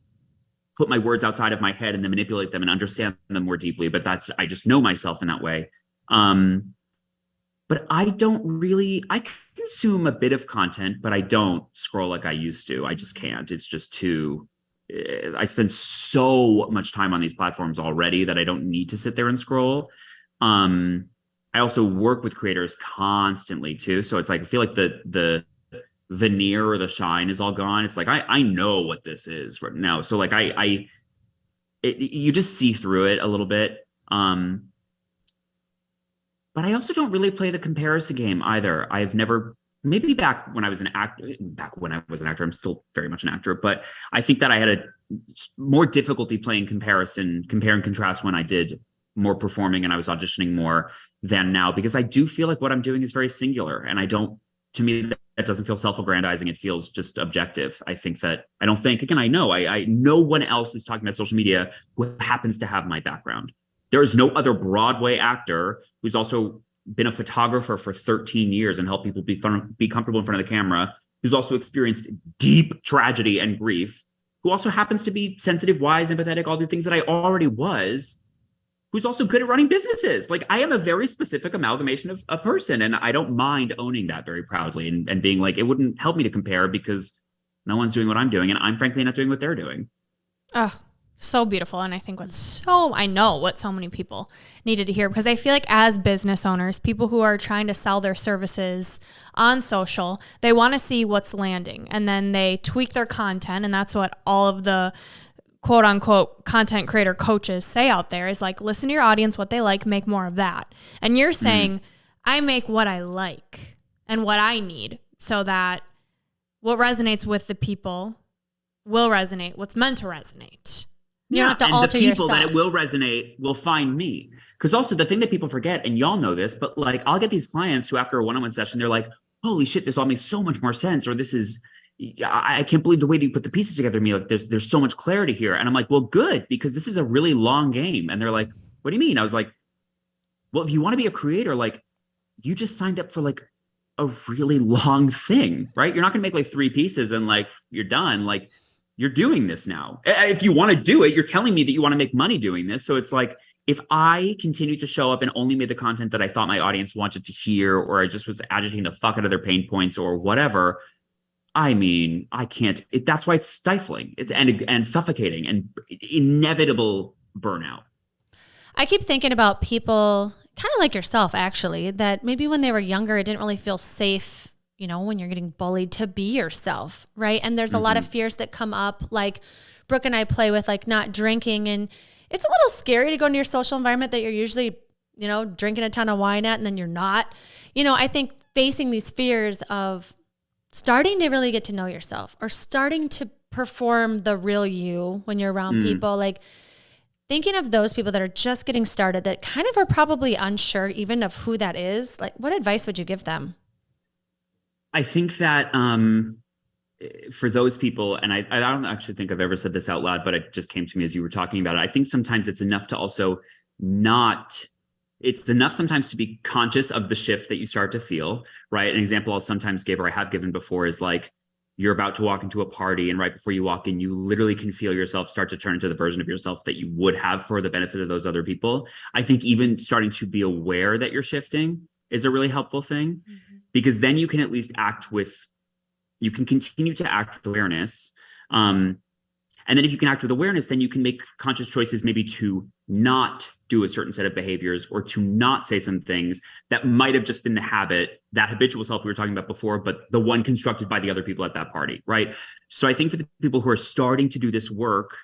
put my words outside of my head and then manipulate them and understand them more deeply. But I just know myself in that way. But I consume a bit of content, but I don't scroll like I used to. I just can't. It's just I spend so much time on these platforms already that I don't need to sit there and scroll. I also work with creators constantly too. So it's like, I feel like the veneer or the shine is all gone. It's like, I know what this is right now. So like you just see through it a little bit. But I also don't really play the comparison game either. I've never, maybe back when I was an actor, I'm still very much an actor, but I think that I had a more difficulty playing compare and contrast when I did more performing and I was auditioning more than now, because I do feel like what I'm doing is very singular. And to me, that doesn't feel self-aggrandizing. It feels just objective. I know no one else is talking about social media who happens to have my background. There is no other Broadway actor who's also been a photographer for 13 years and helped people be comfortable in front of the camera, who's also experienced deep tragedy and grief, who also happens to be sensitive, wise, empathetic, all the things that I already was, who's also good at running businesses. Like I am a very specific amalgamation of a person, and I don't mind owning that very proudly and being like, it wouldn't help me to compare because no one's doing what I'm doing, and I'm frankly not doing what they're doing. Oh, so beautiful. And I think I know what so many people needed to hear, because I feel like as business owners, people who are trying to sell their services on social, they want to see what's landing and then they tweak their content. And that's what all of the quote unquote content creator coaches say out there is like, listen to your audience, what they like, make more of that. And you're saying, I make what I like and what I need so that what resonates with the people will resonate, what's meant to resonate. You don't have to alter yourself. The people that it will resonate will find me. Because also the thing that people forget, and y'all know this, but like I'll get these clients who after a one-on-one session, they're like, holy shit, this all makes so much more sense. Or I can't believe the way that you put the pieces together to me. Like there's so much clarity here. And I'm like, well, good, because this is a really long game. And they're like, what do you mean? I was like, well, if you want to be a creator, like you just signed up for like a really long thing, right? You're not going to make like 3 pieces and like, you're done. Like you're doing this now. If you want to do it, you're telling me that you want to make money doing this. So it's like, if I continued to show up and only made the content that I thought my audience wanted to hear, or I just was agitating the fuck out of their pain points or whatever, I mean, I can't. That's why it's stifling and suffocating and inevitable burnout. I keep thinking about people kind of like yourself, actually, that maybe when they were younger, it didn't really feel safe, you know, when you're getting bullied, to be yourself, right? And there's a lot of fears that come up, like Brooke and I play with, like not drinking. And it's a little scary to go into your social environment that you're usually, you know, drinking a ton of wine at, and then you're not. You know, I think facing these fears of starting to really get to know yourself or starting to perform the real you when you're around people, like thinking of those people that are just getting started that kind of are probably unsure even of who that is, like what advice would you give them? I think that for those people, and I don't actually think I've ever said this out loud, but it just came to me as you were talking about it. I think sometimes it's enough to also it's enough sometimes to be conscious of the shift that you start to feel, right? An example I'll sometimes give, or I have given before, is like, you're about to walk into a party, and right before you walk in, you literally can feel yourself start to turn into the version of yourself that you would have for the benefit of those other people. I think even starting to be aware that you're shifting is a really helpful thing, because then you can at least you can continue to act with awareness. And then if you can act with awareness, then you can make conscious choices, maybe to not do a certain set of behaviors, or to not say some things that might have just been the habit, that habitual self we were talking about before, but the one constructed by the other people at that party, right? So I think for the people who are starting to do this work,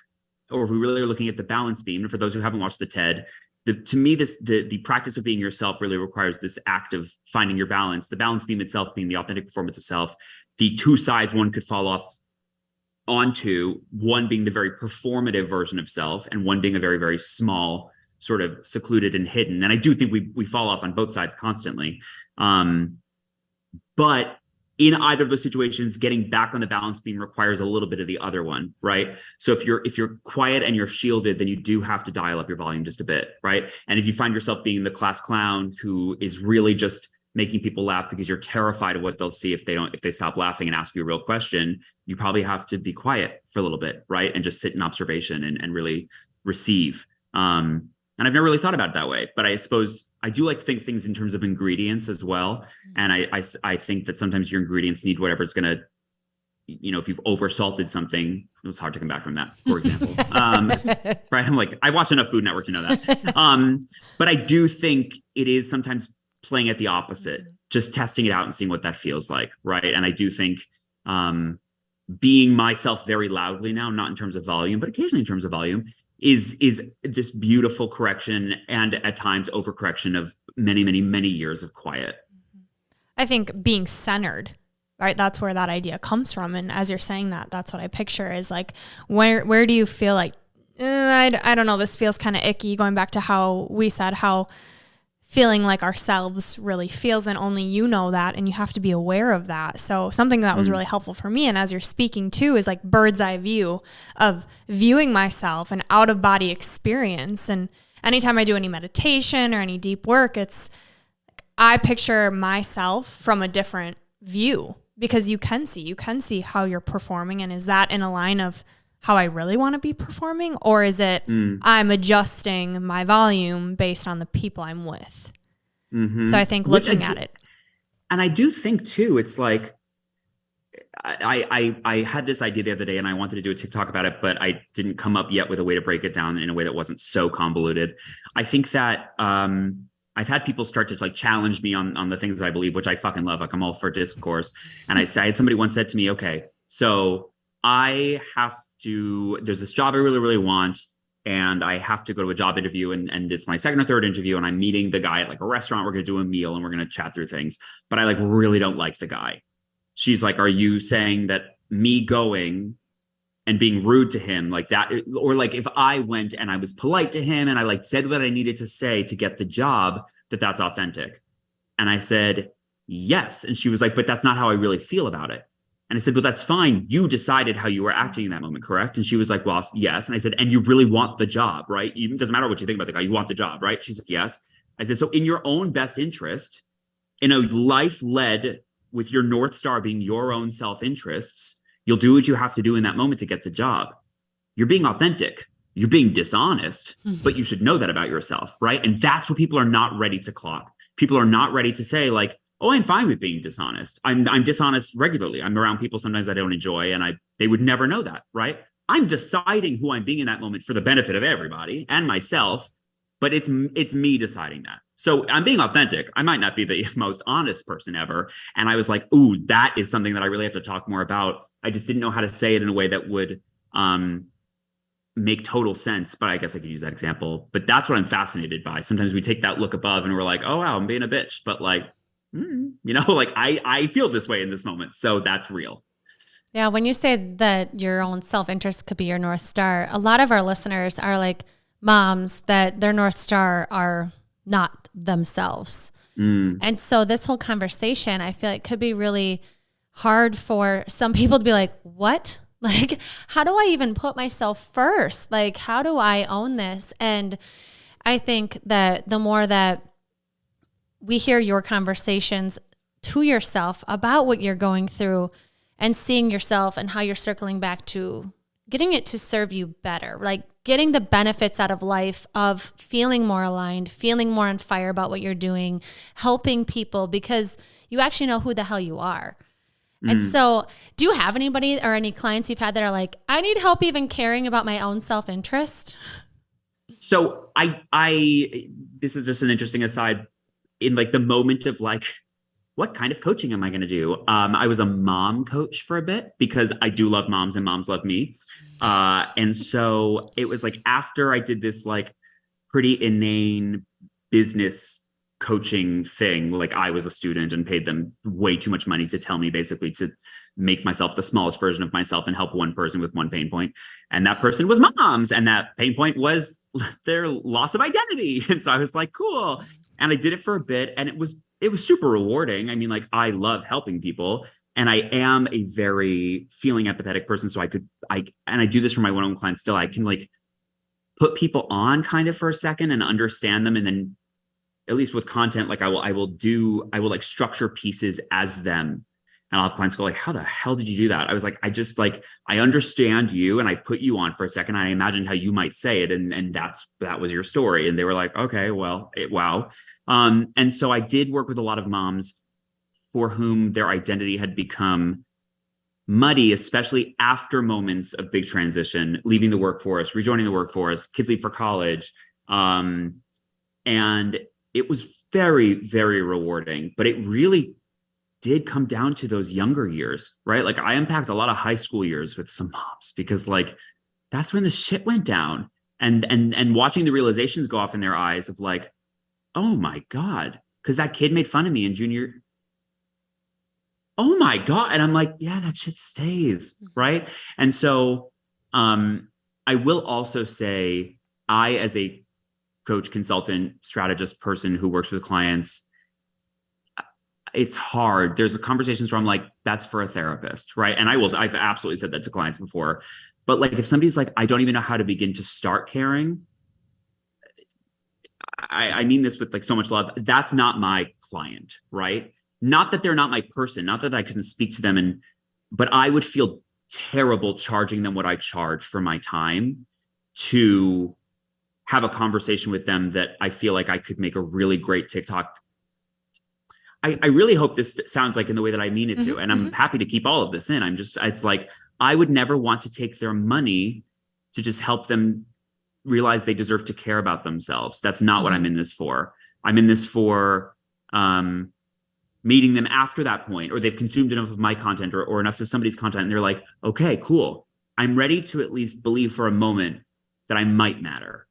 or if we really are looking at the balance beam, and for those who haven't watched the TED, to me, the practice of being yourself really requires this act of finding your balance, the balance beam itself being the authentic performance of self, the two sides one could fall off onto, one being the very performative version of self, and one being a very, very small, sort of secluded and hidden. And I do think we fall off on both sides constantly. But in either of those situations, getting back on the balance beam requires a little bit of the other one, right? So if you're quiet and you're shielded, then you do have to dial up your volume just a bit, right? And if you find yourself being the class clown who is really just making people laugh because you're terrified of what they'll see if they stop laughing and ask you a real question, you probably have to be quiet for a little bit, right? And just sit in observation and really receive. And I've never really thought about it that way, but I suppose I do like to think of things in terms of ingredients as well. And I think that sometimes your ingredients need whatever it's going to, if you've oversalted something, it's hard to come back from that, for example. Right. I'm like, I watch enough Food Network to know that. But I do think it is sometimes playing at the opposite, just testing it out and seeing what that feels like. Right. And I do think being myself very loudly now, not in terms of volume, but occasionally in terms of volume, is this beautiful correction, and at times overcorrection of many, many, many years of quiet. I think being centered, right? That's where that idea comes from. And as you're saying that, that's what I picture is like, where do you feel like, I don't know, this feels kind of icky, going back to how we said how feeling like ourselves really feels, and only you know that, and you have to be aware of that. So something that was really helpful for me, and as you're speaking too, is like bird's eye view of viewing myself, an out of body experience. And anytime I do any meditation or any deep work, it's I picture myself from a different view, because you can see how you're performing, and is that in a line of how I really want to be performing, or is it I'm adjusting my volume based on the people I'm with? So I think looking at it. And I do think too, it's like, I had this idea the other day and I wanted to do a TikTok about it, but I didn't come up yet with a way to break it down in a way that wasn't so convoluted. I think that I've had people start to like challenge me on the things that I believe, which I fucking love. Like I'm all for discourse. And I had somebody once said to me, okay, so there's this job I really, really want, and I have to go to a job interview, and it's my second or third interview, and I'm meeting the guy at like a restaurant. We're going to do a meal and we're going to chat through things, but I like really don't like the guy. She's like, are you saying that me going and being rude to him like that, or like if I went and I was polite to him and I like said what I needed to say to get the job, that's authentic? And I said, yes. And she was like, but that's not how I really feel about it. And I said, well, that's fine. You decided how you were acting in that moment, correct? And she was like, well, yes. And I said, and you really want the job, right? It doesn't matter what you think about the guy. You want the job, right? She's like, yes. I said, so in your own best interest, in a life led with your North Star being your own self-interests, you'll do what you have to do in that moment to get the job. You're being authentic. You're being dishonest, but you should know that about yourself, right? And that's what people are not ready to clock. People are not ready to say like, oh, I'm fine with being dishonest. I'm dishonest regularly. I'm around people sometimes I don't enjoy, and they would never know that, right? I'm deciding who I'm being in that moment for the benefit of everybody and myself, but it's me deciding that. So I'm being authentic. I might not be the most honest person ever. And I was like, ooh, that is something that I really have to talk more about. I just didn't know how to say it in a way that would make total sense, but I guess I could use that example. But that's what I'm fascinated by. Sometimes we take that look above and we're like, oh, wow, I'm being a bitch. But like, like I feel this way in this moment. So that's real. Yeah. When you say that your own self-interest could be your North Star, a lot of our listeners are like moms that their North Star are not themselves. And so this whole conversation, I feel like could be really hard for some people to be like, what? Like, how do I even put myself first? Like, how do I own this? And I think that the more that we hear your conversations to yourself about what you're going through, and seeing yourself and how you're circling back to getting it to serve you better, like getting the benefits out of life of feeling more aligned, feeling more on fire about what you're doing, helping people because you actually know who the hell you are. And so do you have anybody or any clients you've had that are like, I need help even caring about my own self-interest? So this is just an interesting aside in like the moment of like, what kind of coaching am I going to do? I was a mom coach for a bit because I do love moms and moms love me. And so it was like after I did this like pretty inane business coaching thing, like I was a student and paid them way too much money to tell me basically to make myself the smallest version of myself and help one person with one pain point. And that person was moms. And that pain point was their loss of identity. And so I was like, cool. And I did it for a bit and it was super rewarding. I mean, like I love helping people and I am a very feeling empathetic person. So I do this for my one-on-one clients still, I can like put people on kind of for a second and understand them. And then at least with content, like I will like structure pieces as them. And I'll have clients go like, how the hell did you do that? I was like, I understand you and I put you on for a second. I imagined how you might say it. And that was your story. And they were like, okay, well, wow. And so I did work with a lot of moms for whom their identity had become muddy, especially after moments of big transition, leaving the workforce, rejoining the workforce, kids leave for college. And it was very, very rewarding, but it really did come down to those younger years, right? Like I unpacked a lot of high school years with some moms because like, that's when the shit went down and watching the realizations go off in their eyes of like, oh my God, because that kid made fun of me in junior. Oh my God. And I'm like, yeah, that shit stays. Right. And so I will also say I, as a coach, consultant, strategist person who works with clients, it's hard. There's conversations where I'm like, that's for a therapist, right? And I've absolutely said that to clients before. But like, if somebody's like, I don't even know how to begin to start caring, I mean this with like so much love. That's not my client, right? Not that they're not my person, not that I couldn't speak to them, but I would feel terrible charging them what I charge for my time to have a conversation with them that I feel like I could make a really great TikTok. I really hope this sounds like in the way that I mean it to, and I'm happy to keep all of this in. It's like, I would never want to take their money to just help them realize they deserve to care about themselves. That's not what I'm in this for. I'm in this for meeting them after that point, or they've consumed enough of my content or enough of somebody's content. And they're like, okay, cool. I'm ready to at least believe for a moment that I might matter.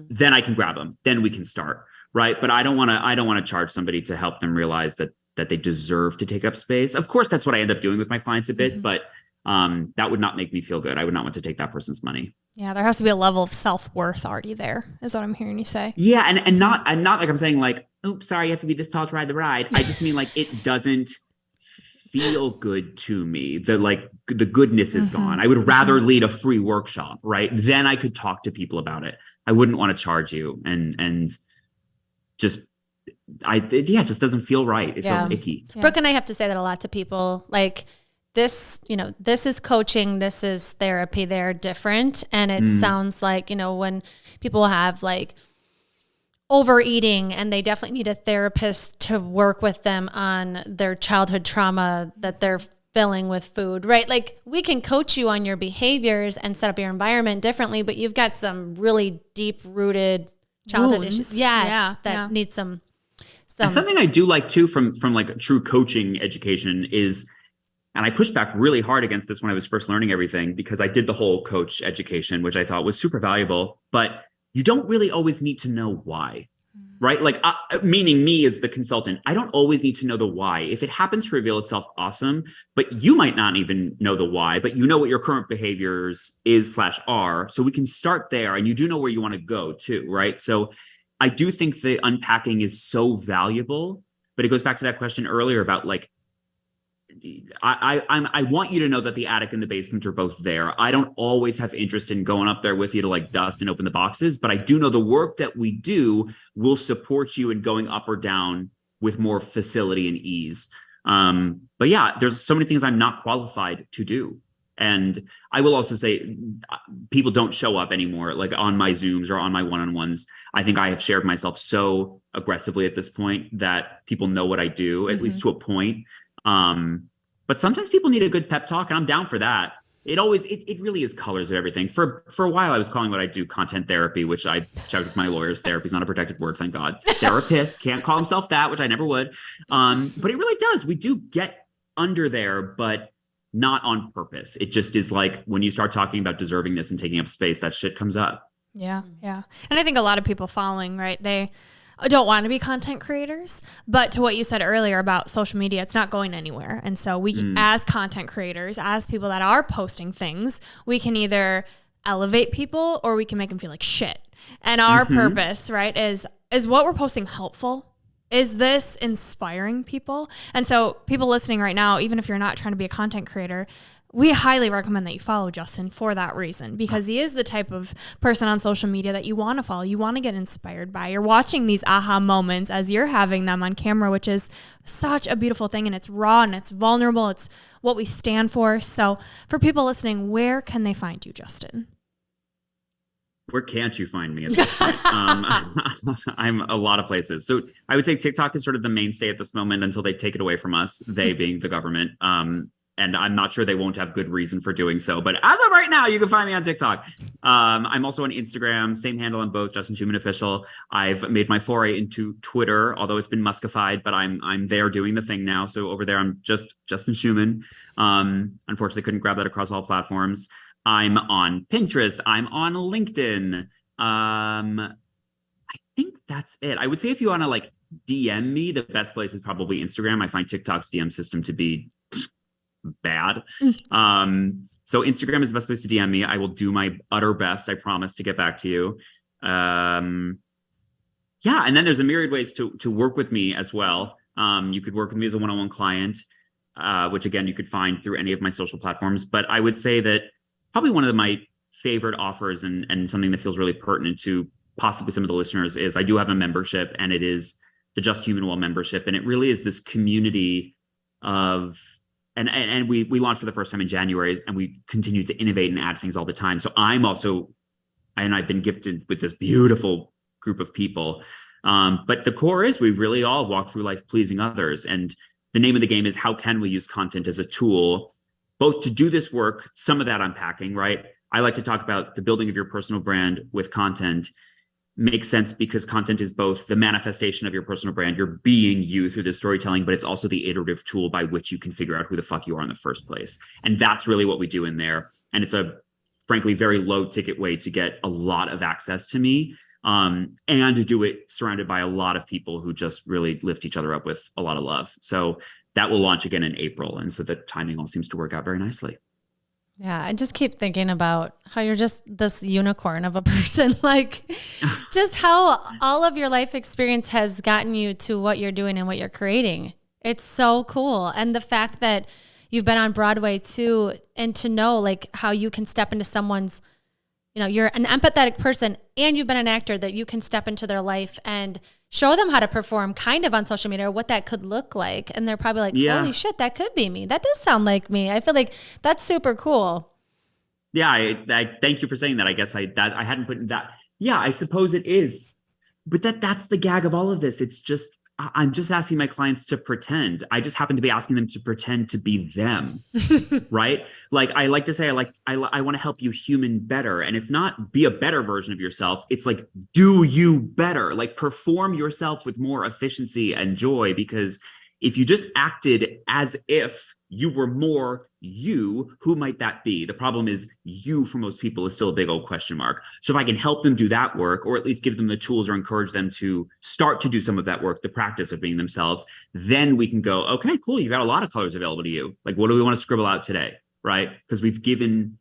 Then I can grab them. Then we can start. Right. But I don't want to charge somebody to help them realize that they deserve to take up space. Of course, that's what I end up doing with my clients a bit, but that would not make me feel good. I would not want to take that person's money. Yeah, there has to be a level of self-worth already there, is what I'm hearing you say. Yeah, and not like I'm saying like, oops, sorry, you have to be this tall to ride the ride. I just mean like it doesn't feel good to me. The goodness is gone. I would rather lead a free workshop, right? Then I could talk to people about it. I wouldn't want to charge you and just it just doesn't feel right. It feels icky. Yeah. Brooke and I have to say that a lot to people. Like this, this is coaching, this is therapy. They're different. And it sounds like, when people have like overeating and they definitely need a therapist to work with them on their childhood trauma that they're filling with food, right? Like we can coach you on your behaviors and set up your environment differently, but you've got some really deep rooted childhood issues. Yes. That needs some. And something I do like too from like true coaching education is, and I pushed back really hard against this when I was first learning everything because I did the whole coach education, which I thought was super valuable, but you don't really always need to know why, right? Like meaning me as the consultant, I don't always need to know the why. If it happens to reveal itself, awesome, but you might not even know the why, but you know what your current behaviors is/are. So we can start there and you do know where you want to go too, right? So I do think the unpacking is so valuable, but it goes back to that question earlier about like, I want you to know that the attic and the basement are both there. I don't always have interest in going up there with you to like dust and open the boxes, but I do know the work that we do will support you in going up or down with more facility and ease. But yeah, there's so many things I'm not qualified to do. And I will also say people don't show up anymore, like on my Zooms or on my one-on-ones. I think I have shared myself so aggressively at this point that people know what I do, at least to a point. But sometimes people need a good pep talk, and I'm down for that. It really is colors of everything. For a while, I was calling what I do content therapy, which I checked with my lawyers. Therapy is not a protected word, thank God. Therapist can't call himself that, which I never would. But it really does. We do get under there, but not on purpose. It just is like when you start talking about deservingness and taking up space, that shit comes up. Yeah. Yeah. And I think a lot of people following, right? They don't want to be content creators, but to what you said earlier about social media, it's not going anywhere. And so we, as content creators, as people that are posting things, we can either elevate people or we can make them feel like shit. And our purpose, right, is what we're posting helpful? Is this inspiring people? And so people listening right now, even if you're not trying to be a content creator, we highly recommend that you follow Justin for that reason, because he is the type of person on social media that you want to follow. You want to get inspired by. You're watching these aha moments as you're having them on camera, which is such a beautiful thing. And it's raw and it's vulnerable. It's what we stand for. So for people listening, where can they find you, Justin? Where can't you find me at this point? I'm a lot of places. So I would say TikTok is sort of the mainstay at this moment until they take it away from us, they being the government. And I'm not sure they won't have good reason for doing so. But as of right now, you can find me on TikTok. I'm also on Instagram, same handle on both, Justin Schuman Official. I've made my foray into Twitter, although it's been muskified, but I'm there doing the thing now. So over there, I'm just Justin Schuman. Unfortunately, couldn't grab that across all platforms. I'm on Pinterest. I'm on LinkedIn. I think that's it. I would say if you want to like DM me, the best place is probably Instagram. I find TikTok's DM system to be bad. So Instagram is the best place to DM me. I will do my utter best. I promise to get back to you. Yeah. And then there's a myriad ways to work with me as well. You could work with me as a one-on-one client, which again, you could find through any of my social platforms. But I would say that probably one of my favorite offers and something that feels really pertinent to possibly some of the listeners is I do have a membership, and it is the Just Human Well membership. And it really is this community of, and we launched for the first time in January, and we continue to innovate and add things all the time. So I've been gifted with this beautiful group of people. But the core is we really all walk through life pleasing others. And the name of the game is how can we use content as a tool both to do this work, some of that unpacking, right? I like to talk about the building of your personal brand with content. Makes sense because content is both the manifestation of your personal brand. You're being you through the storytelling, but it's also the iterative tool by which you can figure out who the fuck you are in the first place. And that's really what we do in there. And it's a, frankly, very low ticket way to get a lot of access to me. And to do it surrounded by a lot of people who just really lift each other up with a lot of love. So that will launch again in April. And so the timing all seems to work out very nicely. Yeah, I just keep thinking about how you're just this unicorn of a person, like just how all of your life experience has gotten you to what you're doing and what you're creating. It's so cool. And the fact that you've been on Broadway too, and to know like how you can step into someone's, you know, you're an empathetic person and you've been an actor, that you can step into their life and show them how to perform kind of on social media or what that could look like. And they're probably like, holy shit, that could be me. That does sound like me. I feel like that's super cool. Yeah. I thank you for saying that. I guess I hadn't put in that. Yeah, I suppose it is, but that's the gag of all of this. It's just, I'm just asking my clients to pretend. I just happen to be asking them to pretend to be them, right? Like I like to say, I want to help you human better. And it's not be a better version of yourself. It's like, do you better, like perform yourself with more efficiency and joy. Because if you just acted as if you were more you, who might that be? The problem is you for most people is still a big old question mark. So if I can help them do that work, or at least give them the tools or encourage them to start to do some of that work, the practice of being themselves, then we can go, okay, cool. You got a lot of colors available to you. Like, what do we want to scribble out today? Right. Because we've given,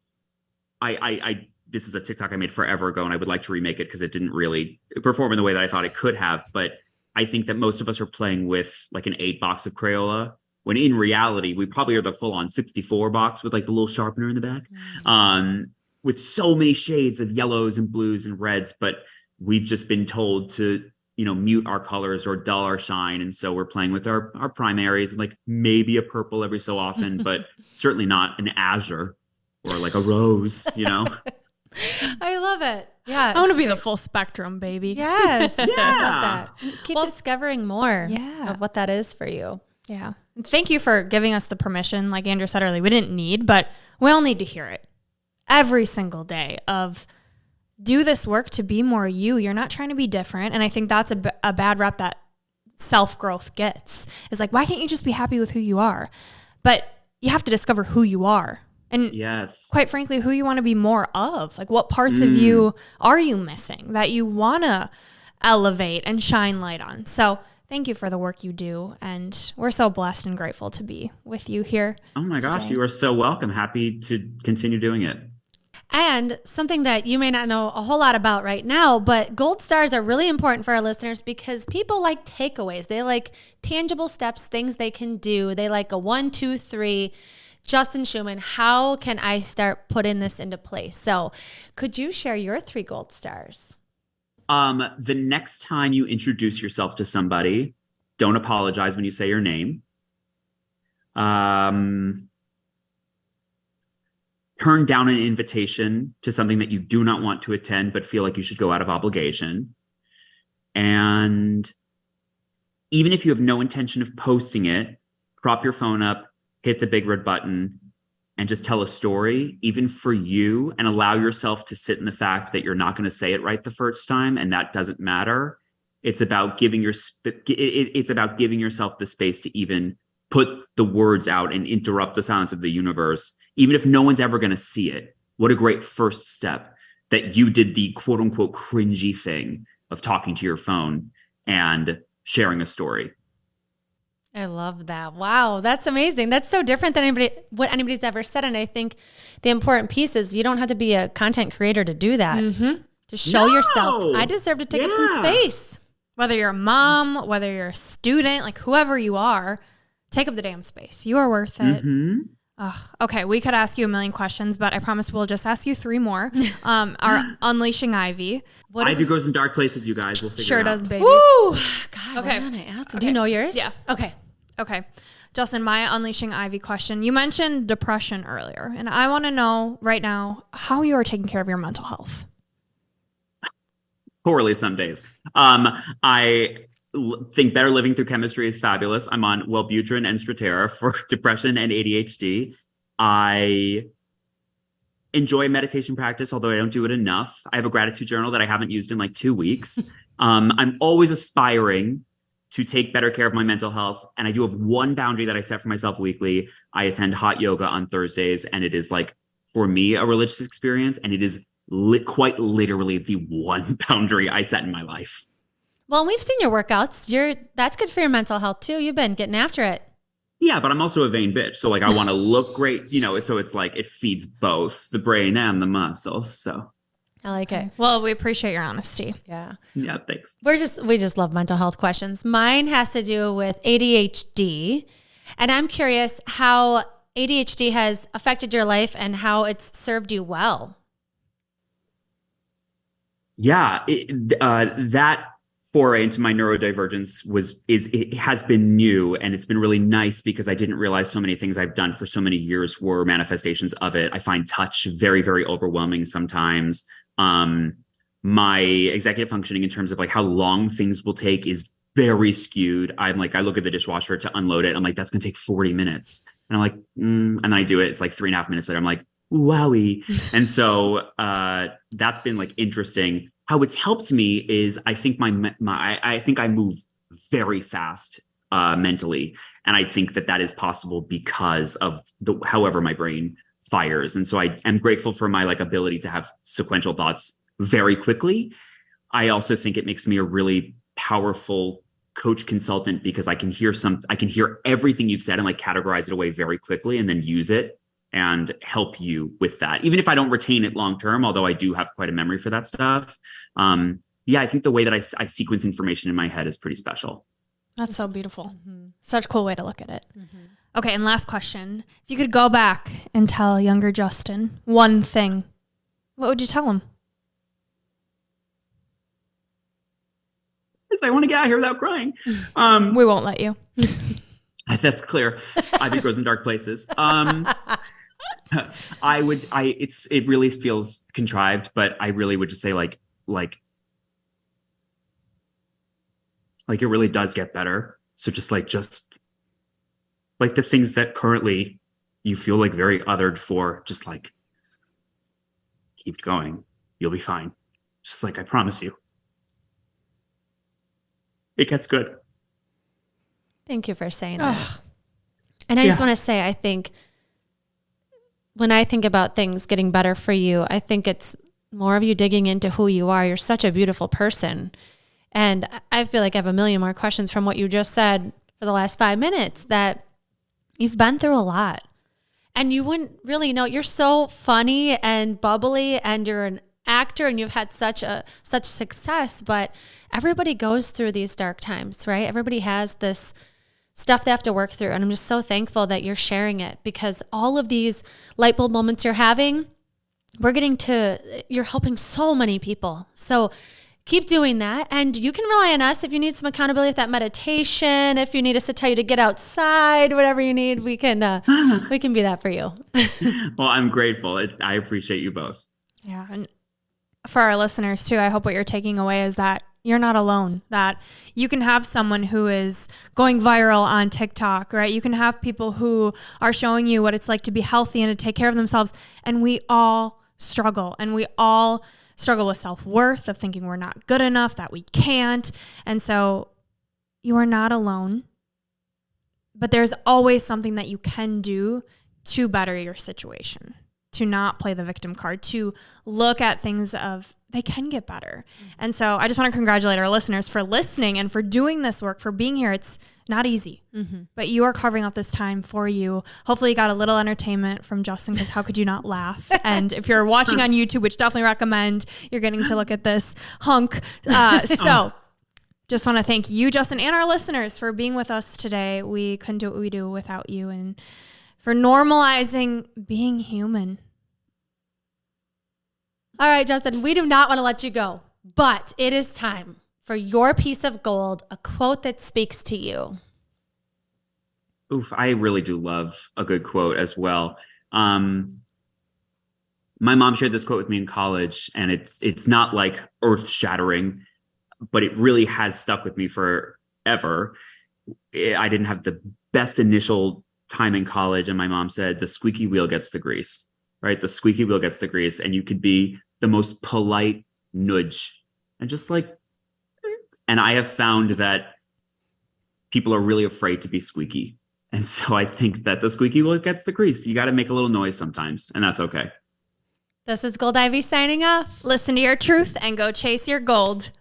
this is a TikTok I made forever ago, and I would like to remake it because it didn't really perform in the way that I thought it could have. But I think that most of us are playing with like an 8 box of Crayola, when in reality, we probably are the full-on 64 box with like the little sharpener in the back, with so many shades of yellows and blues and reds. But we've just been told to mute our colors or dull our shine. And so we're playing with our primaries, like maybe a purple every so often, but certainly not an azure or like a rose, I love it. Yeah. I want to be the full spectrum, baby. Yes. Yeah. I love that. Keep discovering more Yeah. of what that is for you. Yeah. Thank you for giving us the permission. Like Andrew said earlier, we didn't need, but we all need to hear it every single day of do this work to be more you. You're not trying to be different. And I think that's a bad rep that self-growth gets is like, why can't you just be happy with who you are? But you have to discover who you are. And yes, quite frankly, who you want to be more of. Like what parts of you are you missing that you want to elevate and shine light on? So thank you for the work you do. And we're so blessed and grateful to be with you here. Oh my gosh, today. you are so welcome. Happy to continue doing it. And something that you may not know a whole lot about right now, but gold stars are really important for our listeners because people like takeaways. They like tangible steps, things they can do. They like a 1, 2, 3. Justin Schuman, how can I start putting this into place? So could you share your 3 gold stars? The next time you introduce yourself to somebody, don't apologize when you say your name. Turn down an invitation to something that you do not want to attend, but feel like you should go out of obligation. And even if you have no intention of posting it, prop your phone up, hit the big red button, and just tell a story, even for you, and allow yourself to sit in the fact that you're not going to say it right the first time, and that doesn't matter. It's about giving it's about giving yourself the space to even put the words out and interrupt the silence of the universe, even if no one's ever going to see it. What a great first step that you did the quote unquote cringy thing of talking to your phone and sharing a story. I love that. Wow, that's amazing. That's so different than what anybody's ever said. And I think the important piece is you don't have to be a content creator to do that. Mm-hmm. To show yourself, I deserve to take up some space. Whether you're a mom, whether you're a student, like whoever you are, take up the damn space. You are worth it. Mm-hmm. Okay, we could ask you a million questions, but I promise we'll just ask you 3 more. Our Unleashing Ivy. Ivy goes in dark places, you guys. We'll figure Sure it out. does, baby. Woo! God, Okay. why don't I ask them? Okay. Do you know yours? Yeah. Okay. Justin, my Unleashing Ivy question. You mentioned depression earlier, and I want to know right now how you are taking care of your mental health. Poorly some days. I think Better Living Through Chemistry is fabulous. I'm on Wellbutrin and Strattera for depression and ADHD. I enjoy meditation practice, although I don't do it enough. I have a gratitude journal that I haven't used in like 2 weeks. I'm always aspiring to take better care of my mental health. And I do have one boundary that I set for myself weekly. I attend hot yoga on Thursdays, and it is like, for me, a religious experience. And it is quite literally the one boundary I set in my life. Well, we've seen your workouts. That's good for your mental health too. You've been getting after it. Yeah, but I'm also a vain bitch. So like I want to look great, so it's like it feeds both the brain and the muscles. So I like it. Well, we appreciate your honesty. Yeah. Yeah, thanks. We just love mental health questions. Mine has to do with ADHD. And I'm curious how ADHD has affected your life and how it's served you well. Yeah, that foray into my neurodivergence it has been new, and it's been really nice because I didn't realize so many things I've done for so many years were manifestations of it. I find touch very, very overwhelming sometimes. My executive functioning in terms of like how long things will take is very skewed. I'm like, I look at the dishwasher to unload it. I'm like, that's going to take 40 minutes. And I'm like, and then I do it. It's like 3.5 minutes later. I'm like, wowie. And so, that's been like interesting. How it's helped me is I think I think I move very fast, mentally. And I think that is possible because of however my brain fires. And so I am grateful for my like ability to have sequential thoughts very quickly. I also think it makes me a really powerful coach consultant because I can hear everything you've said and like categorize it away very quickly and then use it and help you with that. Even if I don't retain it long term, although I do have quite a memory for that stuff. I think the way that I sequence information in my head is pretty special. That's so beautiful. Mm-hmm. Such a cool way to look at it. Mm-hmm. Okay, and last question. If you could go back and tell younger Justin one thing, what would you tell him? I want to get out of here without crying. We won't let you. That's clear. Ivy grows in dark places. It really feels contrived, but I really would just say like it really does get better. So just like the things that currently you feel like very othered for, just like keep going. You'll be fine. Just like, I promise you. It gets good. Thank you for saying that. And I just want to say, I think when I think about things getting better for you, I think it's more of you digging into who you are. You're such a beautiful person. And I feel like I have a million more questions from what you just said for the last 5 minutes, that you've been through a lot. And you wouldn't really know. You're so funny and bubbly, and you're an actor, and you've had such success, but everybody goes through these dark times, right? Everybody has this stuff they have to work through. And I'm just so thankful that you're sharing it, because all of these light bulb moments you're having, you're helping so many people. So keep doing that. And you can rely on us if you need some accountability with that meditation, if you need us to tell you to get outside, whatever you need, we can be that for you. Well, I'm grateful. I appreciate you both. Yeah. And for our listeners too, I hope what you're taking away is that you're not alone, that you can have someone who is going viral on TikTok, right? You can have people who are showing you what it's like to be healthy and to take care of themselves. And we all struggle, and we all struggle with self-worth, of thinking we're not good enough, that we can't. And so you are not alone, but there's always something that you can do to better your situation, to not play the victim card, to look at things of they can get better. And so I just want to congratulate our listeners for listening and for doing this work, for being here. It's not easy, but you are carving out this time for you. Hopefully you got a little entertainment from Justin, because how could you not laugh? And if you're watching on YouTube, which definitely recommend, you're getting to look at this hunk. So just want to thank you, Justin, and our listeners for being with us today. We couldn't do what we do without you, and for normalizing being human. All right, Justin, we do not want to let you go, but it is time for your piece of gold, a quote that speaks to you. Oof, I really do love a good quote as well. My mom shared this quote with me in college, and it's not like earth-shattering, but it really has stuck with me forever. I didn't have the best initial time in college, and my mom said, the squeaky wheel gets the grease, right? The squeaky wheel gets the grease, and you could be the most polite nudge and just like, and I have found that people are really afraid to be squeaky. And so I think that the squeaky wheel gets the grease. You got to make a little noise sometimes, and that's okay. This is Gold Ivy signing off. Listen to your truth and go chase your gold.